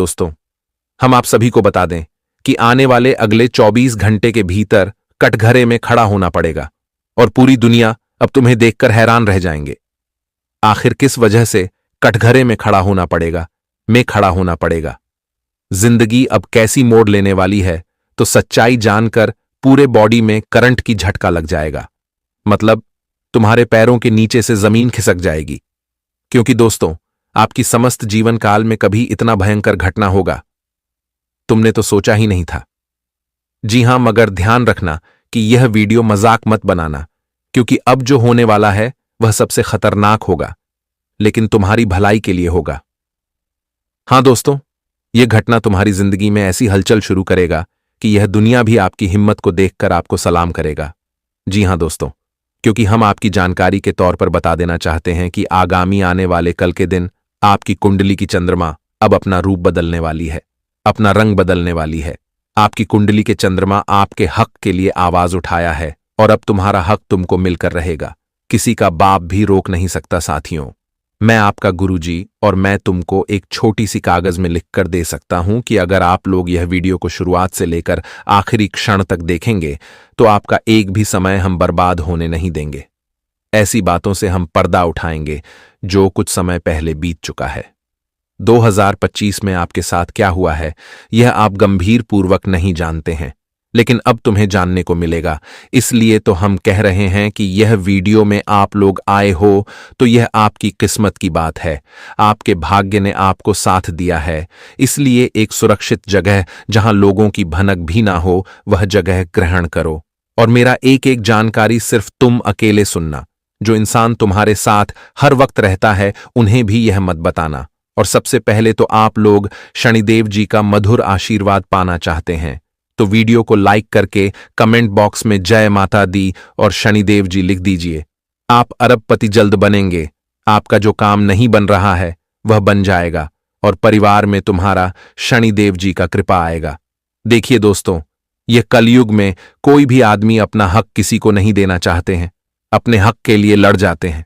दोस्तों, हम आप सभी को बता दें कि आने वाले अगले 24 घंटे के भीतर कटघरे में खड़ा होना पड़ेगा और पूरी दुनिया अब तुम्हें देखकर हैरान रह जाएंगे। आखिर किस वजह से कटघरे में खड़ा होना पड़ेगा? जिंदगी अब कैसी मोड़ लेने वाली है, तो सच्चाई जानकर पूरे बॉडी में करंट की झटका लग जाएगा। मतलब तुम्हारे पैरों के नीचे से जमीन खिसक जाएगी। क्योंकि दोस्तों, आपकी समस्त जीवन काल में कभी इतना भयंकर घटना होगा तुमने तो सोचा ही नहीं था। जी हां, मगर ध्यान रखना कि यह वीडियो मजाक मत बनाना, क्योंकि अब जो होने वाला है वह सबसे खतरनाक होगा, लेकिन तुम्हारी भलाई के लिए होगा। हां दोस्तों, यह घटना तुम्हारी जिंदगी में ऐसी हलचल शुरू करेगा कि यह दुनिया भी आपकी हिम्मत को देखकर आपको सलाम करेगा। जी हां दोस्तों, क्योंकि हम आपकी जानकारी के तौर पर बता देना चाहते हैं कि आगामी आने वाले कल के दिन आपकी कुंडली की चंद्रमा अब अपना रूप बदलने वाली है, अपना रंग बदलने वाली है। आपकी कुंडली के चंद्रमा आपके हक के लिए आवाज उठाया है और अब तुम्हारा हक तुमको मिलकर रहेगा। किसी का बाप भी रोक नहीं सकता। साथियों, मैं आपका गुरुजी और मैं तुमको एक छोटी सी कागज में लिखकर दे सकता हूं कि अगर आप लोग यह वीडियो को शुरुआत से लेकर आखिरी क्षण तक देखेंगे तो आपका एक भी समय हम बर्बाद होने नहीं देंगे। ऐसी बातों से हम पर्दा उठाएंगे जो कुछ समय पहले बीत चुका है। 2025 में आपके साथ क्या हुआ है यह आप गंभीर पूर्वक नहीं जानते हैं, लेकिन अब तुम्हें जानने को मिलेगा। इसलिए तो हम कह रहे हैं कि यह वीडियो में आप लोग आए हो तो यह आपकी किस्मत की बात है। आपके भाग्य ने आपको साथ दिया है। इसलिए एक सुरक्षित जगह जहां लोगों की भनक भी ना हो वह जगह ग्रहण करो। और मेरा एक एक जानकारी सिर्फ तुम अकेले सुनना। जो इंसान तुम्हारे साथ हर वक्त रहता है उन्हें भी यह मत बताना। और सबसे पहले तो आप लोग शनिदेव जी का मधुर आशीर्वाद पाना चाहते हैं तो वीडियो को लाइक करके कमेंट बॉक्स में जय माता दी और शनिदेव जी लिख दीजिए। आप अरबपति जल्द बनेंगे। आपका जो काम नहीं बन रहा है वह बन जाएगा और परिवार में तुम्हारा शनिदेव जी का कृपा आएगा। देखिए दोस्तों, यह कलयुग में कोई भी आदमी अपना हक किसी को नहीं देना चाहते हैं। अपने हक के लिए लड़ जाते हैं,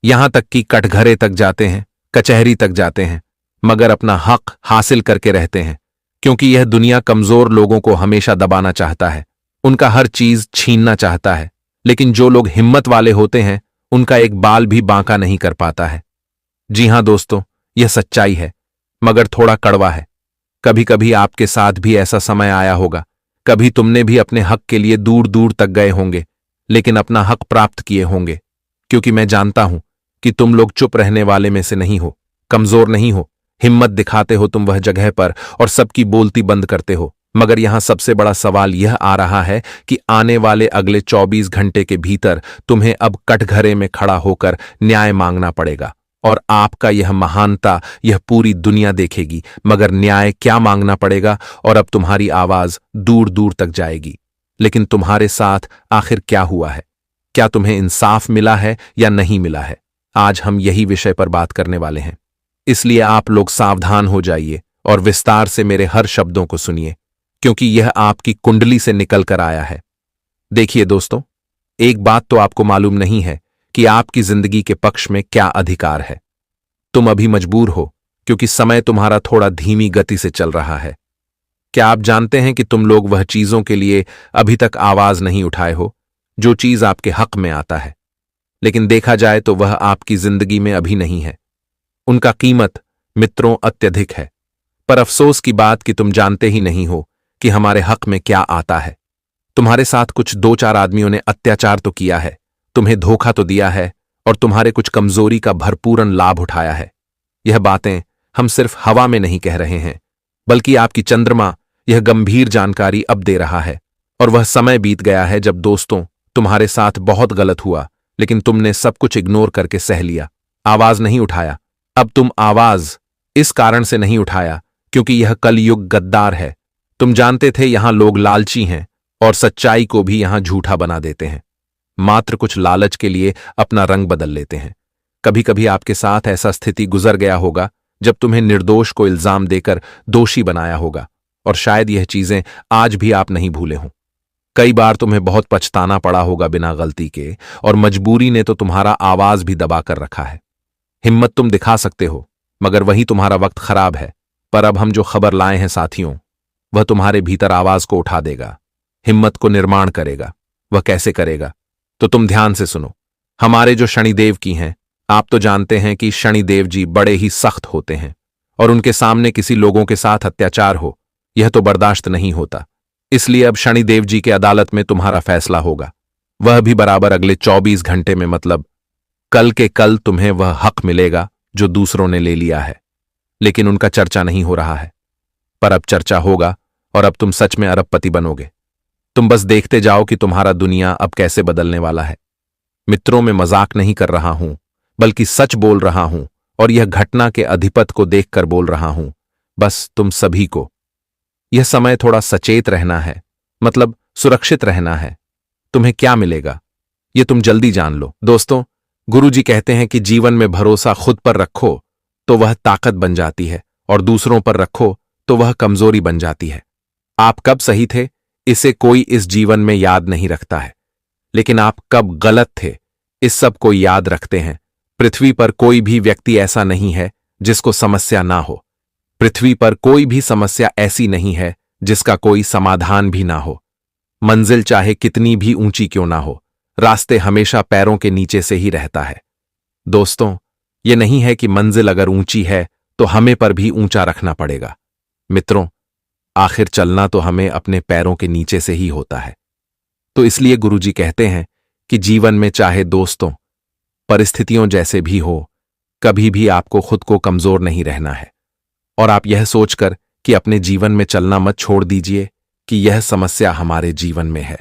यहां तक कि कटघरे तक जाते हैं, कचहरी तक जाते हैं, मगर अपना हक हासिल करके रहते हैं। क्योंकि यह दुनिया कमजोर लोगों को हमेशा दबाना चाहता है, उनका हर चीज छीनना चाहता है। लेकिन जो लोग हिम्मत वाले होते हैं उनका एक बाल भी बांका नहीं कर पाता है। जी हां दोस्तों, यह सच्चाई है, मगर थोड़ा कड़वा है। कभी कभी आपके साथ भी ऐसा समय आया होगा। कभी तुमने भी अपने हक के लिए दूर दूर तक गए होंगे, लेकिन अपना हक प्राप्त किए होंगे। क्योंकि मैं जानता हूं कि तुम लोग चुप रहने वाले में से नहीं हो, कमजोर नहीं हो। हिम्मत दिखाते हो तुम वह जगह पर और सबकी बोलती बंद करते हो। मगर यहां सबसे बड़ा सवाल यह आ रहा है कि आने वाले अगले 24 घंटे के भीतर तुम्हें अब कटघरे में खड़ा होकर न्याय मांगना पड़ेगा। और आपका यह महानता यह पूरी दुनिया देखेगी। मगर न्याय क्या मांगना पड़ेगा और अब तुम्हारी आवाज दूर दूर तक जाएगी। लेकिन तुम्हारे साथ आखिर क्या हुआ है? क्या तुम्हें इंसाफ मिला है या नहीं मिला है? आज हम यही विषय पर बात करने वाले हैं। इसलिए आप लोग सावधान हो जाइए और विस्तार से मेरे हर शब्दों को सुनिए, क्योंकि यह आपकी कुंडली से निकल कर आया है। देखिए दोस्तों, एक बात तो आपको मालूम नहीं है कि आपकी जिंदगी के पक्ष में क्या अधिकार है। तुम अभी मजबूर हो क्योंकि समय तुम्हारा थोड़ा धीमी गति से चल रहा है। क्या आप जानते हैं कि तुम लोग वह चीजों के लिए अभी तक आवाज नहीं उठाए हो जो चीज आपके हक में आता है, लेकिन देखा जाए तो वह आपकी जिंदगी में अभी नहीं है। उनका कीमत मित्रों अत्यधिक है। पर अफसोस की बात कि तुम जानते ही नहीं हो कि हमारे हक में क्या आता है। तुम्हारे साथ कुछ 2-4 आदमियों ने अत्याचार तो किया है, तुम्हें धोखा तो दिया है और तुम्हारे कुछ कमजोरी का भरपूरन लाभ उठाया है। यह बातें हम सिर्फ हवा में नहीं कह रहे हैं, बल्कि आपकी चंद्रमा यह गंभीर जानकारी अब दे रहा है। और वह समय बीत गया है जब दोस्तों तुम्हारे साथ बहुत गलत हुआ, लेकिन तुमने सब कुछ इग्नोर करके सह लिया, आवाज नहीं उठाया। अब तुम आवाज इस कारण से नहीं उठाया क्योंकि यह कलयुग गद्दार है। तुम जानते थे यहां लोग लालची हैं और सच्चाई को भी यहां झूठा बना देते हैं। मात्र कुछ लालच के लिए अपना रंग बदल लेते हैं। कभी कभी आपके साथ ऐसा स्थिति गुजर गया होगा जब तुम्हें निर्दोष को इल्जाम देकर दोषी बनाया होगा, और शायद यह चीजें आज भी आप नहीं भूले हों। कई बार तुम्हें बहुत पछताना पड़ा होगा बिना गलती के, और मजबूरी ने तो तुम्हारा आवाज भी दबा कर रखा है। हिम्मत तुम दिखा सकते हो, मगर वही तुम्हारा वक्त खराब है। पर अब हम जो खबर लाए हैं साथियों, वह तुम्हारे भीतर आवाज को उठा देगा, हिम्मत को निर्माण करेगा। वह कैसे करेगा? तो तुम ध्यान से सुनो। हमारे जो शनिदेव की हैं, आप तो जानते हैं कि शनिदेव जी बड़े ही सख्त होते हैं और उनके सामने किसी लोगों के साथ अत्याचार हो, यह तो बर्दाश्त नहीं होता। इसलिए अब शनिदेव जी के अदालत में तुम्हारा फैसला होगा, वह भी बराबर अगले 24 घंटे में, मतलब कल के कल तुम्हें वह हक मिलेगा जो दूसरों ने ले लिया है। लेकिन उनका चर्चा नहीं हो रहा है, पर अब चर्चा होगा और अब तुम सच में अरबपति बनोगे। तुम बस देखते जाओ कि तुम्हारा दुनिया अब कैसे बदलने वाला है। मित्रों, में मजाक नहीं कर रहा हूं, बल्कि सच बोल रहा हूं और यह घटना के अधिपति को देखकर बोल रहा हूं। बस तुम सभी को यह समय थोड़ा सचेत रहना है, मतलब सुरक्षित रहना है। तुम्हें क्या मिलेगा यह तुम जल्दी जान लो। दोस्तों, गुरुजी कहते हैं कि जीवन में भरोसा खुद पर रखो तो वह ताकत बन जाती है और दूसरों पर रखो तो वह कमजोरी बन जाती है। आप कब सही थे इसे कोई इस जीवन में याद नहीं रखता है, लेकिन आप कब गलत थे इस सब को याद रखते हैं। पृथ्वी पर कोई भी व्यक्ति ऐसा नहीं है जिसको समस्या ना हो। पृथ्वी पर कोई भी समस्या ऐसी नहीं है जिसका कोई समाधान भी ना हो। मंजिल चाहे कितनी भी ऊंची क्यों ना हो, रास्ते हमेशा पैरों के नीचे से ही रहता है। दोस्तों, यह नहीं है कि मंजिल अगर ऊंची है तो हमें पर भी ऊंचा रखना पड़ेगा। मित्रों, आखिर चलना तो हमें अपने पैरों के नीचे से ही होता है। तो इसलिए गुरुजी कहते हैं कि जीवन में चाहे दोस्तों, परिस्थितियों जैसे भी हो, कभी भी आपको खुद को कमजोर नहीं रहना है। और आप यह सोचकर कि अपने जीवन में चलना मत छोड़ दीजिए कि यह समस्या हमारे जीवन में है।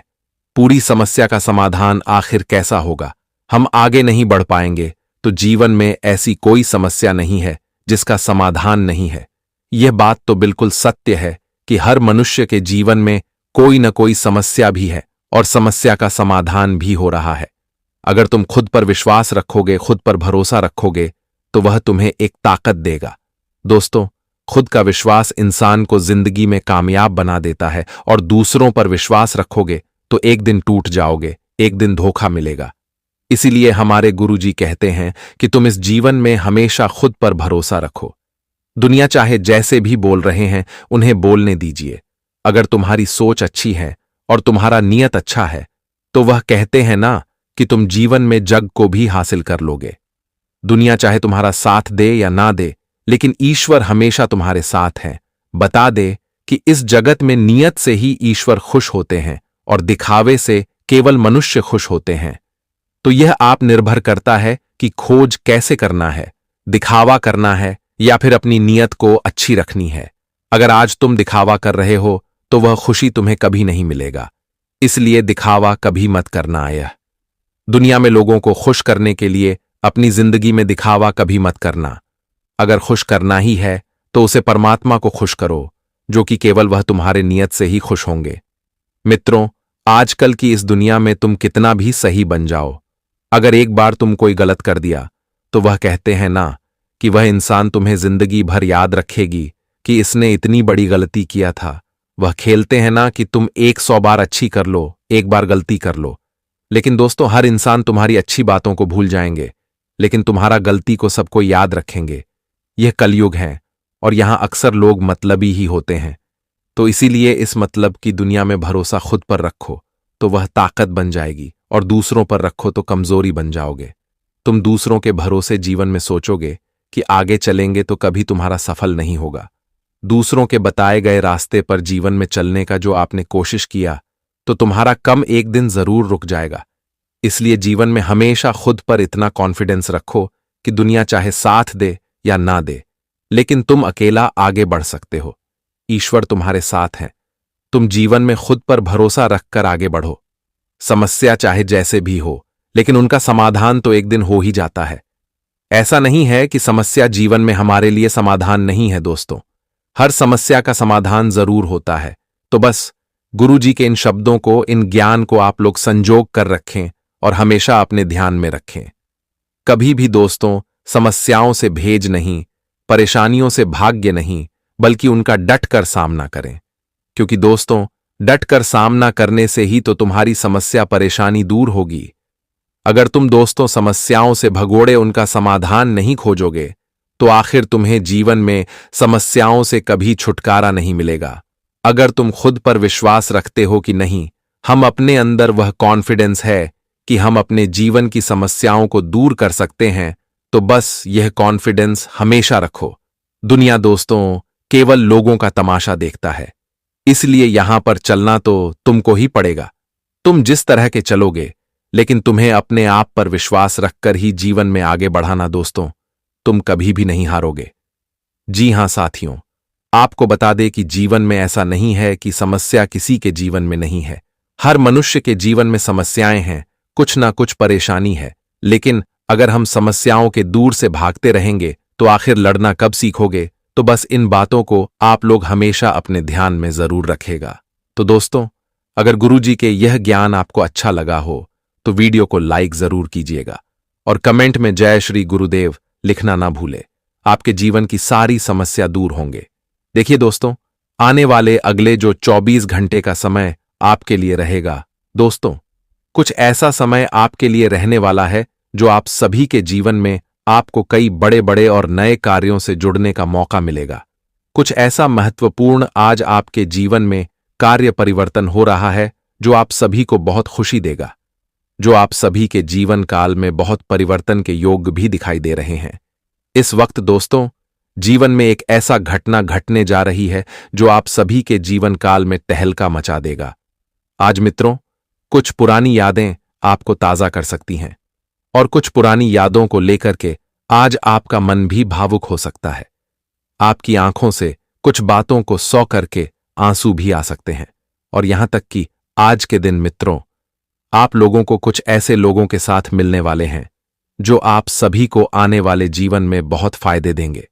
पूरी समस्या का समाधान आखिर कैसा होगा? हम आगे नहीं बढ़ पाएंगे तो जीवन में ऐसी कोई समस्या नहीं है जिसका समाधान नहीं है। यह बात तो बिल्कुल सत्य है कि हर मनुष्य के जीवन में कोई न कोई समस्या भी है और समस्या का समाधान भी हो रहा है। अगर तुम खुद पर विश्वास रखोगे, खुद पर भरोसा रखोगे, तो वह तुम्हें एक ताकत देगा। दोस्तों, खुद का विश्वास इंसान को जिंदगी में कामयाब बना देता है और दूसरों पर विश्वास रखोगे तो एक दिन टूट जाओगे, एक दिन धोखा मिलेगा। इसीलिए हमारे गुरुजी कहते हैं कि तुम इस जीवन में हमेशा खुद पर भरोसा रखो। दुनिया चाहे जैसे भी बोल रहे हैं उन्हें बोलने दीजिए। अगर तुम्हारी सोच अच्छी है और तुम्हारा नियत अच्छा है तो वह कहते हैं ना कि तुम जीवन में जग को भी हासिल कर लोगे। दुनिया चाहे तुम्हारा साथ दे या ना दे, लेकिन ईश्वर हमेशा तुम्हारे साथ है। बता दे कि इस जगत में नियत से ही ईश्वर खुश होते हैं और दिखावे से केवल मनुष्य खुश होते हैं। तो यह आप निर्भर करता है कि खोज कैसे करना है, दिखावा करना है या फिर अपनी नियत को अच्छी रखनी है। अगर आज तुम दिखावा कर रहे हो तो वह खुशी तुम्हें कभी नहीं मिलेगा। इसलिए दिखावा कभी मत करना। आया दुनिया में लोगों को खुश करने के लिए अपनी जिंदगी में दिखावा कभी मत करना। अगर खुश करना ही है तो उसे परमात्मा को खुश करो, जो कि केवल वह तुम्हारे नियत से ही खुश होंगे। मित्रों, आजकल की इस दुनिया में तुम कितना भी सही बन जाओ, अगर एक बार तुम कोई गलत कर दिया तो वह कहते हैं ना कि वह इंसान तुम्हें जिंदगी भर याद रखेगी कि इसने इतनी बड़ी गलती किया था। वह खेलते हैं ना कि तुम 100 बार अच्छी कर लो, एक बार गलती कर लो। लेकिन दोस्तों, हर इंसान तुम्हारी अच्छी बातों को भूल जाएंगे, लेकिन तुम्हारा गलती को सबको याद रखेंगे। यह कलयुग है और यहां अक्सर लोग मतलबी ही होते हैं। तो इसीलिए इस मतलब की दुनिया में भरोसा खुद पर रखो तो वह ताकत बन जाएगी और दूसरों पर रखो तो कमजोरी बन जाओगे। तुम दूसरों के भरोसे जीवन में सोचोगे कि आगे चलेंगे तो कभी तुम्हारा सफल नहीं होगा। दूसरों के बताए गए रास्ते पर जीवन में चलने का जो आपने कोशिश किया तो तुम्हारा कम एक दिन जरूर रुक जाएगा। इसलिए जीवन में हमेशा खुद पर इतना कॉन्फिडेंस रखो कि दुनिया चाहे साथ दे या ना दे, लेकिन तुम अकेला आगे बढ़ सकते हो। ईश्वर तुम्हारे साथ है। तुम जीवन में खुद पर भरोसा रखकर आगे बढ़ो। समस्या चाहे जैसे भी हो, लेकिन उनका समाधान तो एक दिन हो ही जाता है। ऐसा नहीं है कि समस्या जीवन में हमारे लिए समाधान नहीं है। दोस्तों, हर समस्या का समाधान जरूर होता है। तो बस गुरुजी के इन शब्दों को, इन ज्ञान को आप लोग संजोग कर रखें और हमेशा अपने ध्यान में रखें। कभी भी दोस्तों, समस्याओं से भेज नहीं, परेशानियों से भाग्य नहीं, बल्कि उनका डट कर सामना करें। क्योंकि दोस्तों, डट कर सामना करने से ही तो तुम्हारी समस्या परेशानी दूर होगी। अगर तुम दोस्तों समस्याओं से भगोड़े उनका समाधान नहीं खोजोगे तो आखिर तुम्हें जीवन में समस्याओं से कभी छुटकारा नहीं मिलेगा। अगर तुम खुद पर विश्वास रखते हो कि नहीं, हम अपने अंदर वह कॉन्फिडेंस है कि हम अपने जीवन की समस्याओं को दूर कर सकते हैं, तो बस यह कॉन्फिडेंस हमेशा रखो। दुनिया दोस्तों केवल लोगों का तमाशा देखता है, इसलिए यहां पर चलना तो तुमको ही पड़ेगा। तुम जिस तरह के चलोगे, लेकिन तुम्हें अपने आप पर विश्वास रखकर ही जीवन में आगे बढ़ाना दोस्तों, तुम कभी भी नहीं हारोगे। जी हां साथियों, आपको बता दे कि जीवन में ऐसा नहीं है कि समस्या किसी के जीवन में नहीं है। हर मनुष्य के जीवन में समस्याएं हैं, कुछ ना कुछ परेशानी है। लेकिन अगर हम समस्याओं के दूर से भागते रहेंगे तो आखिर लड़ना कब सीखोगे? तो बस इन बातों को आप लोग हमेशा अपने ध्यान में जरूर रखेगा। तो दोस्तों, अगर गुरुजी के यह ज्ञान आपको अच्छा लगा हो तो वीडियो को लाइक जरूर कीजिएगा और कमेंट में जय श्री गुरुदेव लिखना ना भूले। आपके जीवन की सारी समस्या दूर होंगे। देखिए दोस्तों, आने वाले अगले जो 24 घंटे का समय आपके लिए रहेगा दोस्तों, कुछ ऐसा समय आपके लिए रहने वाला है जो आप सभी के जीवन में आपको कई बड़े बड़े और नए कार्यों से जुड़ने का मौका मिलेगा। कुछ ऐसा महत्वपूर्ण आज आपके जीवन में कार्य परिवर्तन हो रहा है जो आप सभी को बहुत खुशी देगा, जो आप सभी के जीवन काल में बहुत परिवर्तन के योग भी दिखाई दे रहे हैं। इस वक्त दोस्तों, जीवन में एक ऐसा घटना घटने जा रही है जो आप सभी के जीवन काल में तहलका मचा देगा। आज मित्रों, कुछ पुरानी यादें आपको ताजा कर सकती हैं और कुछ पुरानी यादों को लेकर के आज आपका मन भी भावुक हो सकता है। आपकी आंखों से कुछ बातों को सौ करके आंसू भी आ सकते हैं। और यहां तक कि आज के दिन मित्रों, आप लोगों को कुछ ऐसे लोगों के साथ मिलने वाले हैं जो आप सभी को आने वाले जीवन में बहुत फायदे देंगे।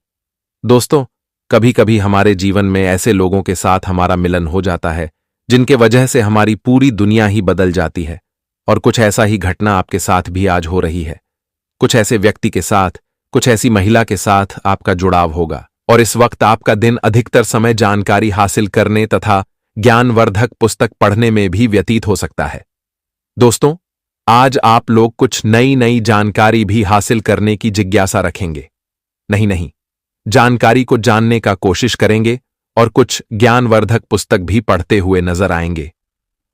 दोस्तों, कभी कभी हमारे जीवन में ऐसे लोगों के साथ हमारा मिलन हो जाता है जिनके वजह से हमारी पूरी दुनिया ही बदल जाती है। और कुछ ऐसा ही घटना आपके साथ भी आज हो रही है। कुछ ऐसे व्यक्ति के साथ, कुछ ऐसी महिला के साथ आपका जुड़ाव होगा और इस वक्त आपका दिन अधिकतर समय जानकारी हासिल करने तथा ज्ञानवर्धक पुस्तक पढ़ने में भी व्यतीत हो सकता है। दोस्तों, आज आप लोग कुछ नई नई जानकारी भी हासिल करने की जिज्ञासा रखेंगे। नहीं, जानकारी को जानने का कोशिश करेंगे और कुछ ज्ञानवर्धक पुस्तक भी पढ़ते हुए नजर आएंगे।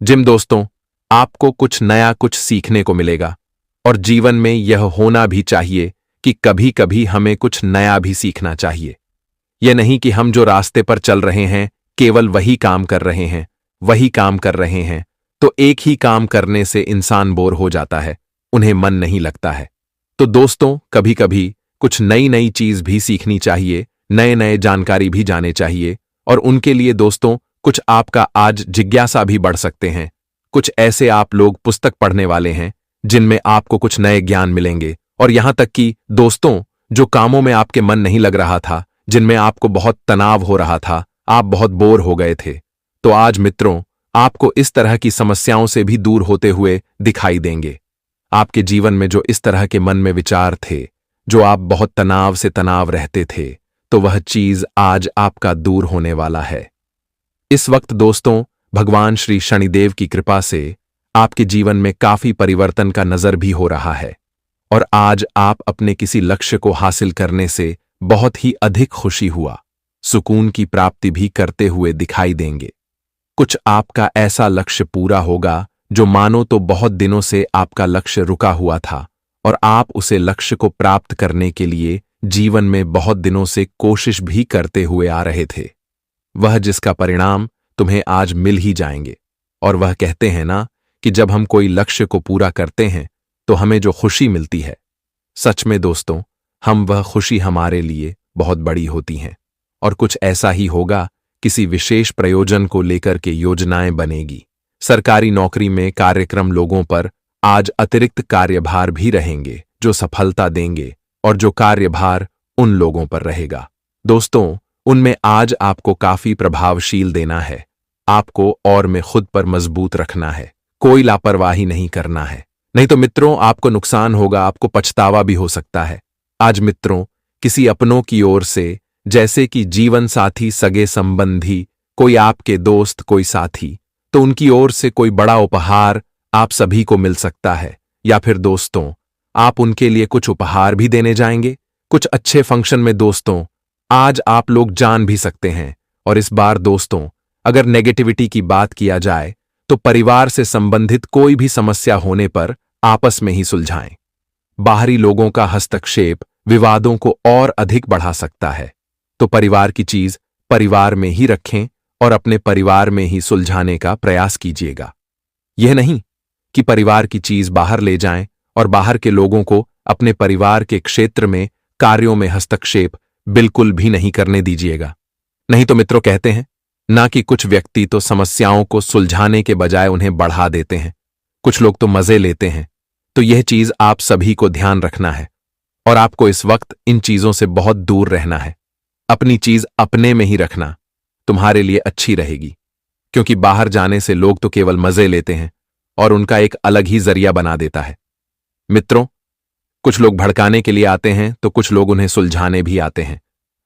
जिन दोस्तों, आपको कुछ नया कुछ सीखने को मिलेगा और जीवन में यह होना भी चाहिए कि कभी कभी हमें कुछ नया भी सीखना चाहिए। यह नहीं कि हम जो रास्ते पर चल रहे हैं केवल वही काम कर रहे हैं, तो एक ही काम करने से इंसान बोर हो जाता है, उन्हें मन नहीं लगता है। तो दोस्तों, कभी कभी कुछ नई नई चीज भी सीखनी चाहिए, नए नए जानकारी भी जाने चाहिए। और उनके लिए दोस्तों, कुछ आपका आज जिज्ञासा भी बढ़ सकते हैं। कुछ ऐसे आप लोग पुस्तक पढ़ने वाले हैं जिनमें आपको कुछ नए ज्ञान मिलेंगे। और यहां तक कि दोस्तों, जो कामों में आपके मन नहीं लग रहा था, जिनमें आपको बहुत तनाव हो रहा था, आप बहुत बोर हो गए थे, तो आज मित्रों, आपको इस तरह की समस्याओं से भी दूर होते हुए दिखाई देंगे। आपके जीवन में जो इस तरह के मन में विचार थे, जो आप बहुत तनाव से तनाव रहते थे, तो वह चीज आज आपका दूर होने वाला है। इस वक्त दोस्तों, भगवान श्री शनिदेव की कृपा से आपके जीवन में काफी परिवर्तन का नजर भी हो रहा है और आज आप अपने किसी लक्ष्य को हासिल करने से बहुत ही अधिक खुशी हुआ, सुकून की प्राप्ति भी करते हुए दिखाई देंगे। कुछ आपका ऐसा लक्ष्य पूरा होगा जो मानो तो बहुत दिनों से आपका लक्ष्य रुका हुआ था और आप उसे लक्ष्य को प्राप्त करने के लिए जीवन में बहुत दिनों से कोशिश भी करते हुए आ रहे थे। वह जिसका परिणाम तुम्हें आज मिल ही जाएंगे। और वह कहते हैं ना कि जब हम कोई लक्ष्य को पूरा करते हैं तो हमें जो खुशी मिलती है, सच में दोस्तों, वह खुशी हमारे लिए बहुत बड़ी होती हैं। और कुछ ऐसा ही होगा, किसी विशेष प्रयोजन को लेकर के योजनाएं बनेगी। सरकारी नौकरी में कार्यक्रम लोगों पर आज अतिरिक्त कार्यभार भी रहेंगे जो सफलता देंगे और जो कार्यभार उन लोगों पर रहेगा दोस्तों, उनमें आज आपको काफी प्रभावशील देना है। आपको और में खुद पर मजबूत रखना है, कोई लापरवाही नहीं करना है, नहीं तो मित्रों आपको नुकसान होगा, आपको पछतावा भी हो सकता है। आज मित्रों, किसी अपनों की ओर से, जैसे कि जीवन साथी, सगे संबंधी, कोई आपके दोस्त, कोई साथी, तो उनकी ओर से कोई बड़ा उपहार आप सभी को मिल सकता है। या फिर दोस्तों, आप उनके लिए कुछ उपहार भी देने जाएंगे, कुछ अच्छे फंक्शन में दोस्तों आज आप लोग जान भी सकते हैं। और इस बार दोस्तों अगर नेगेटिविटी की बात किया जाए तो परिवार से संबंधित कोई भी समस्या होने पर आपस में ही सुलझाएं। बाहरी लोगों का हस्तक्षेप विवादों को और अधिक बढ़ा सकता है, तो परिवार की चीज परिवार में ही रखें और अपने परिवार में ही सुलझाने का प्रयास कीजिएगा। यह नहीं कि परिवार की चीज बाहर ले जाएं और बाहर के लोगों को अपने परिवार के क्षेत्र में कार्यों में हस्तक्षेप बिल्कुल भी नहीं करने दीजिएगा। नहीं तो मित्रों कहते हैं ना कि कुछ व्यक्ति तो समस्याओं को सुलझाने के बजाय उन्हें बढ़ा देते हैं, कुछ लोग तो मजे लेते हैं। तो यह चीज आप सभी को ध्यान रखना है और आपको इस वक्त इन चीजों से बहुत दूर रहना है। अपनी चीज अपने में ही रखना तुम्हारे लिए अच्छी रहेगी, क्योंकि बाहर जाने से लोग तो केवल मजे लेते हैं और उनका एक अलग ही जरिया बना देता है। मित्रों, कुछ लोग भड़काने के लिए आते हैं तो कुछ लोग उन्हें सुलझाने भी आते हैं,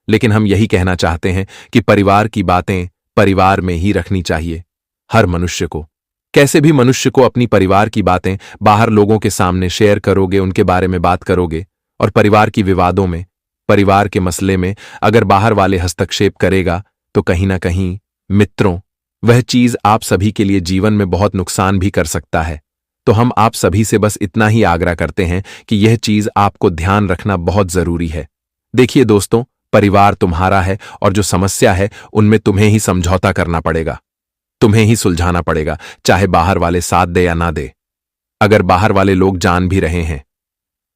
लेकिन हम यही कहना चाहते हैं कि परिवार की बातें परिवार में ही रखनी चाहिए। हर मनुष्य को, कैसे भी मनुष्य को अपनी परिवार की बातें बाहर लोगों के सामने शेयर करोगे, उनके बारे में बात करोगे और परिवार की विवादों में, परिवार के मसले में अगर बाहर वाले हस्तक्षेप करेगा तो कहीं ना कहीं मित्रों वह चीज आप सभी के लिए जीवन में बहुत नुकसान भी कर सकता है। तो हम आप सभी से बस इतना ही आग्रह करते हैं कि यह चीज आपको ध्यान रखना बहुत जरूरी है। देखिए दोस्तों, परिवार तुम्हारा है और जो समस्या है उनमें तुम्हें ही समझौता करना पड़ेगा, तुम्हें ही सुलझाना पड़ेगा, चाहे बाहर वाले साथ दे या ना दे। अगर बाहर वाले लोग जान भी रहे हैं,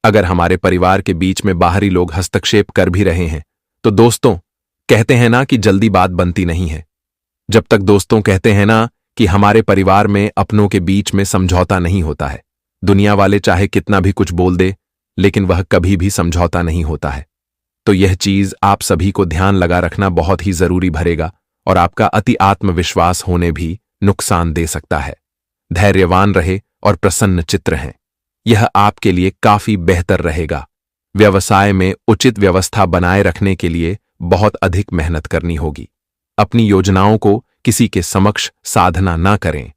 अगर हमारे परिवार के बीच में बाहरी लोग हस्तक्षेप कर भी रहे हैं, तो दोस्तों कहते हैं ना कि जल्दी बात बनती नहीं है। जब तक दोस्तों कहते हैं ना कि हमारे परिवार में अपनों के बीच में समझौता नहीं होता है, दुनिया वाले चाहे कितना भी कुछ बोल दे लेकिन वह कभी भी समझौता नहीं होता है। तो यह चीज आप सभी को ध्यान लगा रखना बहुत ही जरूरी भरेगा और आपका अति आत्मविश्वास होने भी नुकसान दे सकता है। धैर्यवान रहे और प्रसन्न चित्त रहें, यह आपके लिए काफी बेहतर रहेगा। व्यवसाय में उचित व्यवस्था बनाए रखने के लिए बहुत अधिक मेहनत करनी होगी। अपनी योजनाओं को किसी के समक्ष साधना ना करें,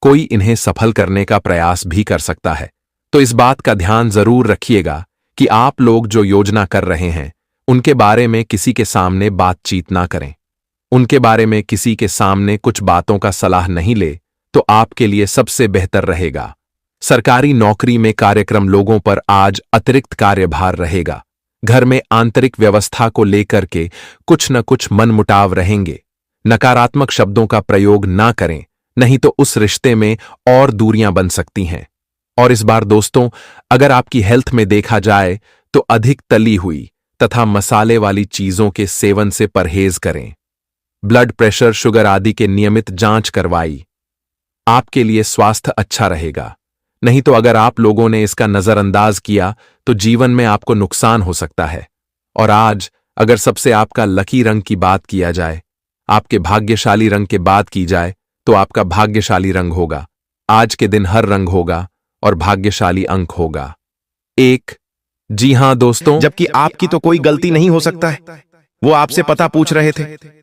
कोई इन्हें सफल करने का प्रयास भी कर सकता है। तो इस बात का ध्यान जरूर रखिएगा कि आप लोग जो योजना कर रहे हैं उनके बारे में किसी के सामने बातचीत ना करें, उनके बारे में किसी के सामने कुछ बातों का सलाह नहीं ले तो आपके लिए सबसे बेहतर रहेगा। सरकारी नौकरी में कार्यक्रम लोगों पर आज अतिरिक्त कार्यभार रहेगा। घर में आंतरिक व्यवस्था को लेकर के कुछ न कुछ मनमुटाव रहेंगे। नकारात्मक शब्दों का प्रयोग ना करें, नहीं तो उस रिश्ते में और दूरियां बन सकती हैं। और इस बार दोस्तों अगर आपकी हेल्थ में देखा जाए तो अधिक तली हुई तथा मसाले वाली चीजों के सेवन से परहेज करें। ब्लड प्रेशर, शुगर आदि के नियमित जांच करवाई, आपके लिए स्वास्थ्य अच्छा रहेगा। नहीं तो अगर आप लोगों ने इसका नजरअंदाज किया तो जीवन में आपको नुकसान हो सकता है। और आज अगर सबसे आपका लकी रंग की बात किया जाए, आपके भाग्यशाली रंग की बात की जाए तो आपका भाग्यशाली रंग होगा, आज के दिन हर रंग होगा और भाग्यशाली अंक होगा 1। जी हां दोस्तों, जबकि आपकी तो कोई गलती नहीं हो सकता है। वो आपसे पता पूछ रहे थे,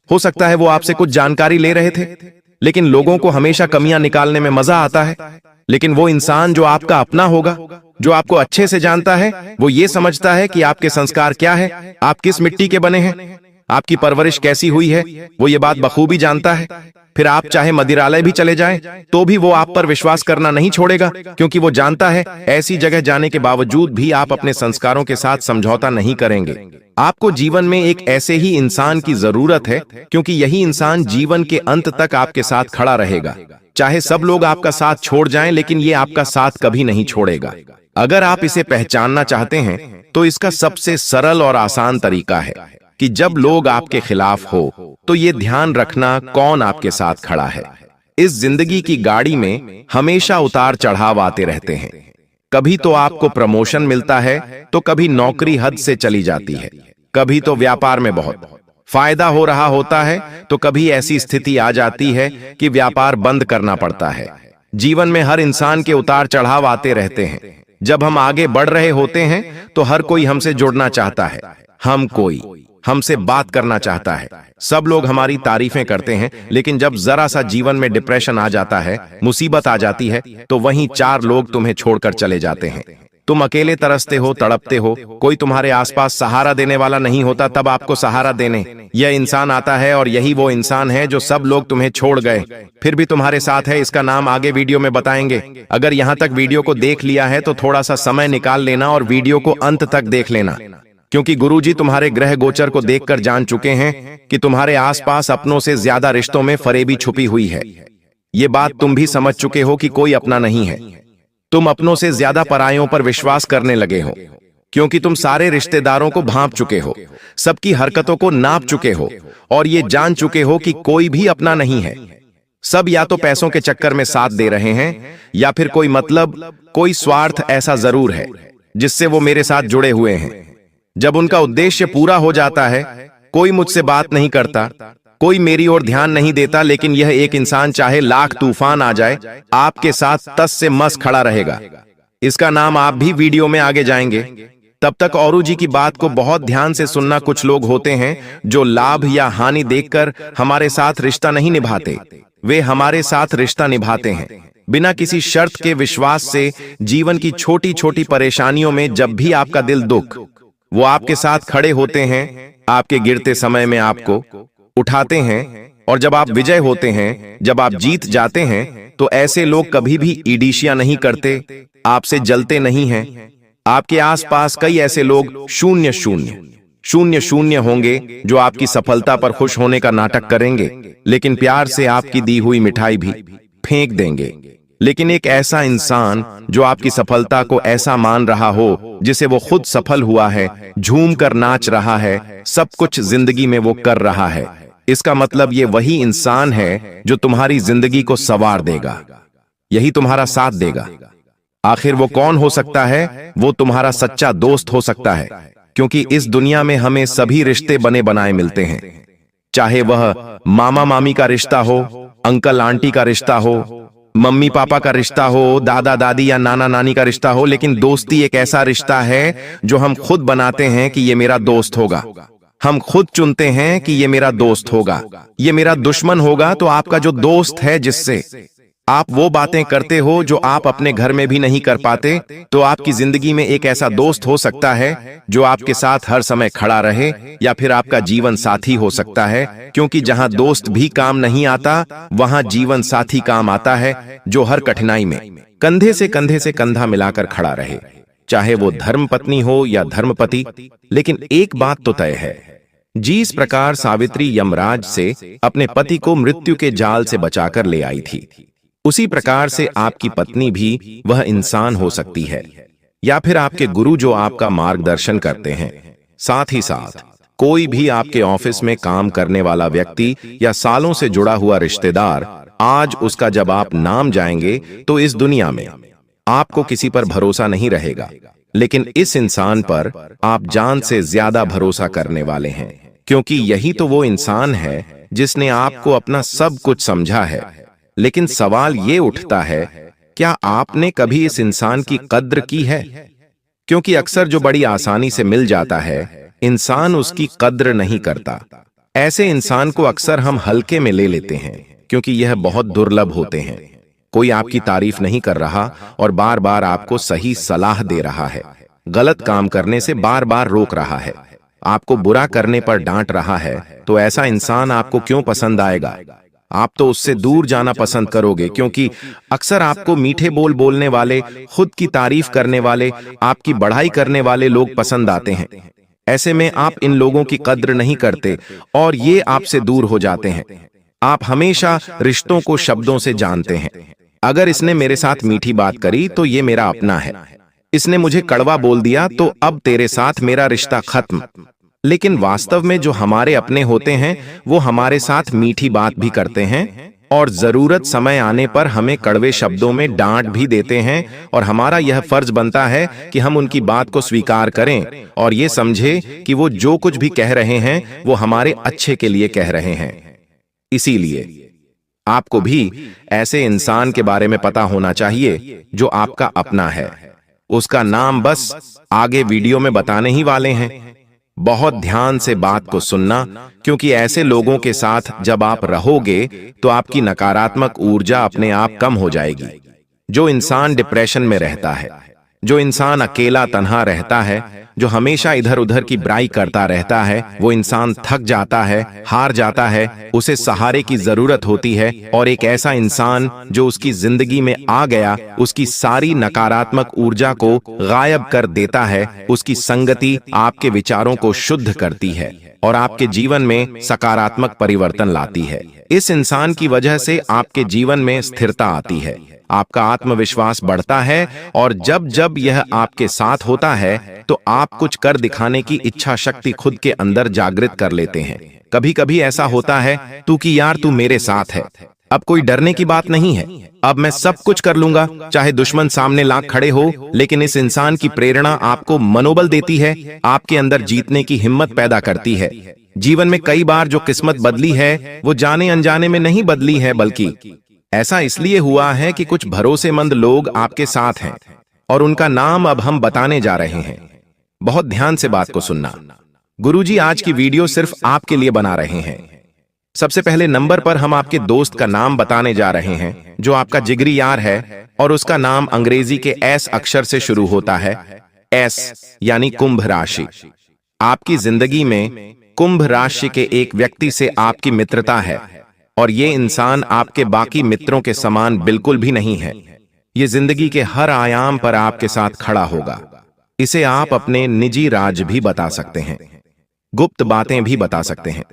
हो सकता है वो आपसे कुछ जानकारी ले रहे थे, लेकिन लोगों को हमेशा कमियां निकालने में मजा आता है। लेकिन वो इंसान जो आपका अपना होगा, जो आपको अच्छे से जानता है, वो ये समझता है कि आपके संस्कार क्या है, आप किस मिट्टी के बने हैं, आपकी परवरिश कैसी हुई है, वो ये बात बखूबी जानता है। फिर आप चाहे मदिरालय भी चले जाएं, तो भी वो आप पर विश्वास करना नहीं छोड़ेगा, क्योंकि वो जानता है ऐसी जगह जाने के बावजूद भी आप अपने संस्कारों के साथ समझौता नहीं करेंगे। आपको जीवन में एक ऐसे ही इंसान की जरूरत है, क्योंकि यही इंसान जीवन के अंत तक आपके साथ खड़ा रहेगा। चाहे सब लोग आपका साथ छोड़ जाएं, लेकिन ये आपका साथ कभी नहीं छोड़ेगा। अगर आप इसे पहचानना चाहते हैं तो इसका सबसे सरल और आसान तरीका है कि जब लोग आपके खिलाफ हो तो ये ध्यान रखना कौन आपके साथ खड़ा है। इस जिंदगी की गाड़ी में हमेशा उतार चढ़ाव आते रहते हैं। कभी तो आपको प्रमोशन मिलता है तो कभी नौकरी हद से चली जाती है, कभी तो व्यापार में बहुत फायदा हो रहा होता है तो कभी ऐसी स्थिति आ जाती है कि व्यापार बंद करना पड़ता है। जीवन में हर इंसान के उतार चढ़ाव आते रहते हैं। जब हम आगे बढ़ रहे होते हैं तो हर कोई हमसे जुड़ना चाहता है, कोई हमसे बात करना चाहता है, सब लोग हमारी तारीफें करते हैं। लेकिन जब जरा सा जीवन में डिप्रेशन आ जाता है, मुसीबत आ जाती है, तो वहीं 4 लोग तुम्हें छोड़कर चले जाते हैं। तुम अकेले तरसते हो, तड़पते हो, कोई तुम्हारे आसपास सहारा देने वाला नहीं होता, तब आपको सहारा देने यह इंसान आता है। और यही वो इंसान है जो सब लोग तुम्हें छोड़ गए फिर भी तुम्हारे साथ है। इसका नाम आगे वीडियो में बताएंगे। अगर यहां तक वीडियो को देख लिया है तो थोड़ा सा समय निकाल लेना और वीडियो को अंत तक देख लेना, क्योंकि गुरुजी तुम्हारे ग्रह गोचर को देखकर जान चुके हैं कि तुम्हारे आसपास अपनों से ज्यादा रिश्तों में फरेबी छुपी हुई है। ये बात तुम भी समझ चुके हो कि कोई अपना नहीं है। तुम अपनों से ज्यादा परायों पर विश्वास करने लगे हो, क्योंकि तुम सारे रिश्तेदारों को भांप चुके हो, सबकी हरकतों को नाप चुके हो और ये जान चुके हो कि कोई भी अपना नहीं है। सब या तो पैसों के चक्कर में साथ दे रहे हैं या फिर कोई मतलब, कोई स्वार्थ ऐसा जरूर है जिससे वो मेरे साथ जुड़े हुए हैं। जब उनका उद्देश्य पूरा हो जाता है, कोई मुझसे बात नहीं करता, कोई मेरी ओर ध्यान नहीं देता, लेकिन यह एक इंसान चाहे लाख तूफान आ जाए, आपके साथ तस से मस खड़ा रहेगा। इसका नाम आप भी वीडियो में आगे जाएंगे। तब तक औरू जी की बात को बहुत ध्यान से सुनना। कुछ लोग होते हैं जो लाभ या हानि देखकर हमारे साथ रिश्ता नहीं निभाते, वे हमारे साथ रिश्ता निभाते हैं बिना किसी शर्त के, विश्वास से। जीवन की छोटी छोटी परेशानियों में जब भी आपका दिल दुख, वो आपके साथ खड़े होते हैं, आपके गिरते समय में आपको उठाते हैं। और जब आप विजय होते हैं, जब आप जीत जाते हैं, तो ऐसे लोग कभी भी ईर्ष्या नहीं करते, आपसे जलते नहीं हैं। आपके आसपास कई ऐसे लोग शून्य शून्य शून्य शून्य होंगे जो आपकी सफलता पर खुश होने का नाटक करेंगे, लेकिन प्यार से आपकी दी हुई मिठाई भी फेंक देंगे। लेकिन एक ऐसा इंसान जो आपकी सफलता को ऐसा मान रहा हो जिसे वो खुद सफल हुआ है, झूम कर नाच रहा है, सब कुछ जिंदगी में वो कर रहा है, इसका मतलब ये वही इंसान है जो तुम्हारी जिंदगी को संवार देगा, यही तुम्हारा साथ देगा। आखिर वो कौन हो सकता है? वो तुम्हारा सच्चा दोस्त हो सकता है, क्योंकि इस दुनिया में हमें सभी रिश्ते बने बनाए मिलते हैं, चाहे वह मामा मामी का रिश्ता हो, अंकल आंटी का रिश्ता हो, मम्मी पापा का रिश्ता हो, दादा दादी या नाना नानी का रिश्ता हो। लेकिन दोस्ती एक ऐसा रिश्ता है जो हम खुद बनाते हैं कि ये मेरा दोस्त होगा। हम खुद चुनते हैं कि ये मेरा दोस्त होगा, ये मेरा दुश्मन होगा। तो आपका जो दोस्त है, जिससे आप वो बातें करते हो जो आप अपने घर में भी नहीं कर पाते, तो आपकी जिंदगी में एक ऐसा दोस्त हो सकता है जो आपके साथ हर समय खड़ा रहे, या फिर आपका जीवन साथी हो सकता है, क्योंकि जहां दोस्त भी काम नहीं आता, वहां जीवन साथी काम आता है, जो हर कठिनाई में कंधे से कंधा मिलाकर खड़ा रहे, चाहे वो धर्म पत्नी हो या धर्मपति। लेकिन एक बात तो तय है, जिस प्रकार सावित्री यमराज से अपने पति को मृत्यु के जाल से बचाकर ले आई थी, उसी प्रकार से आपकी पत्नी भी वह इंसान हो सकती है, या फिर आपके गुरु जो आपका मार्गदर्शन करते हैं। साथ ही साथ कोई भी आपके ऑफिस में काम करने वाला व्यक्ति या सालों से जुड़ा हुआ रिश्तेदार, आज उसका जब आप नाम जाएंगे तो इस दुनिया में आपको किसी पर भरोसा नहीं रहेगा, लेकिन इस इंसान पर आप जान से ज्यादा भरोसा करने वाले हैं, क्योंकि यही तो वो इंसान है जिसने आपको अपना सब कुछ समझा है। लेकिन सवाल ये उठता है, क्या आपने कभी इस इंसान की कद्र की है? क्योंकि अक्सर जो बड़ी आसानी से मिल जाता है, इंसान उसकी कद्र नहीं करता। ऐसे इंसान को अक्सर हम हल्के में ले लेते हैं, क्योंकि यह बहुत दुर्लभ होते हैं। कोई आपकी तारीफ नहीं कर रहा और बार बार आपको सही सलाह दे रहा है, गलत काम करने से बार बार रोक रहा है, आपको बुरा करने पर डांट रहा है, तो ऐसा इंसान आपको क्यों पसंद आएगा? आप तो उससे दूर जाना पसंद करोगे, क्योंकि अक्सर आपको मीठे बोल बोलने वाले, खुद की तारीफ करने वाले, आपकी बढ़ाई करने वाले लोग पसंद आते हैं। ऐसे में आप इन लोगों की कद्र नहीं करते और ये आपसे दूर हो जाते हैं। आप हमेशा रिश्तों को शब्दों से जानते हैं। अगर इसने मेरे साथ मीठी बात करी तो ये मेरा अपना है, इसने मुझे कड़वा बोल दिया तो अब तेरे साथ मेरा रिश्ता खत्म। लेकिन वास्तव में जो हमारे अपने होते हैं, वो हमारे साथ मीठी बात भी करते हैं और जरूरत समय आने पर हमें कड़वे शब्दों में डांट भी देते हैं, और हमारा यह फर्ज बनता है कि हम उनकी बात को स्वीकार करें और ये समझे कि वो जो कुछ भी कह रहे हैं वो हमारे अच्छे के लिए कह रहे हैं। इसीलिए आपको भी ऐसे इंसान के बारे में पता होना चाहिए जो आपका अपना है। उसका नाम बस आगे वीडियो में बताने ही वाले हैं। बहुत ध्यान से बात को सुनना, क्योंकि ऐसे लोगों के साथ जब आप रहोगे तो आपकी नकारात्मक ऊर्जा अपने आप कम हो जाएगी। जो इंसान डिप्रेशन में रहता है, जो इंसान अकेला तन्हा रहता है, जो हमेशा इधर उधर की बुराई करता रहता है, वो इंसान थक जाता है, हार जाता है, उसे सहारे की जरूरत होती है। और एक ऐसा इंसान जो उसकी जिंदगी में आ गया, उसकी सारी नकारात्मक ऊर्जा को गायब कर देता है। उसकी संगति आपके विचारों को शुद्ध करती है और आपके जीवन में सकारात्मक परिवर्तन लाती है। इस इंसान की वजह से आपके जीवन में स्थिरता आती है, आपका आत्मविश्वास बढ़ता है, और जब जब यह आपके साथ होता है तो आप कुछ कर दिखाने की इच्छा शक्ति खुद के अंदर जागृत कर लेते हैं। कभी कभी ऐसा होता है कि यार तू मेरे साथ है, अब कोई डरने की बात नहीं है, अब मैं सब कुछ कर लूंगा, चाहे दुश्मन सामने लाख खड़े हो। लेकिन इस इंसान की प्रेरणा आपको मनोबल देती है, आपके अंदर जीतने की हिम्मत पैदा करती है। जीवन में कई बार जो किस्मत बदली है वो जाने अनजाने में नहीं बदली है, बल्कि ऐसा इसलिए हुआ है कि कुछ भरोसेमंद लोग आपके साथ हैं, और उनका नाम अब हम बताने जा रहे हैं। बहुत ध्यान से बात को सुनना। गुरुजी आज की वीडियो सिर्फ आपके लिए बना रहे हैं। सबसे पहले नंबर पर हम आपके दोस्त का नाम बताने जा रहे हैं, जो आपका जिगरी यार है, और उसका नाम अंग्रेजी के एस अक्षर से शुरू होता है। एस यानी कुंभ राशि। आपकी जिंदगी में कुंभ राशि के एक व्यक्ति से आपकी मित्रता है, और ये इंसान आपके बाकी मित्रों के समान बिल्कुल भी नहीं है। ये जिंदगी के हर आयाम पर आपके साथ खड़ा होगा। इसे आप अपने निजी राज भी बता सकते हैं, गुप्त बातें भी बता सकते हैं,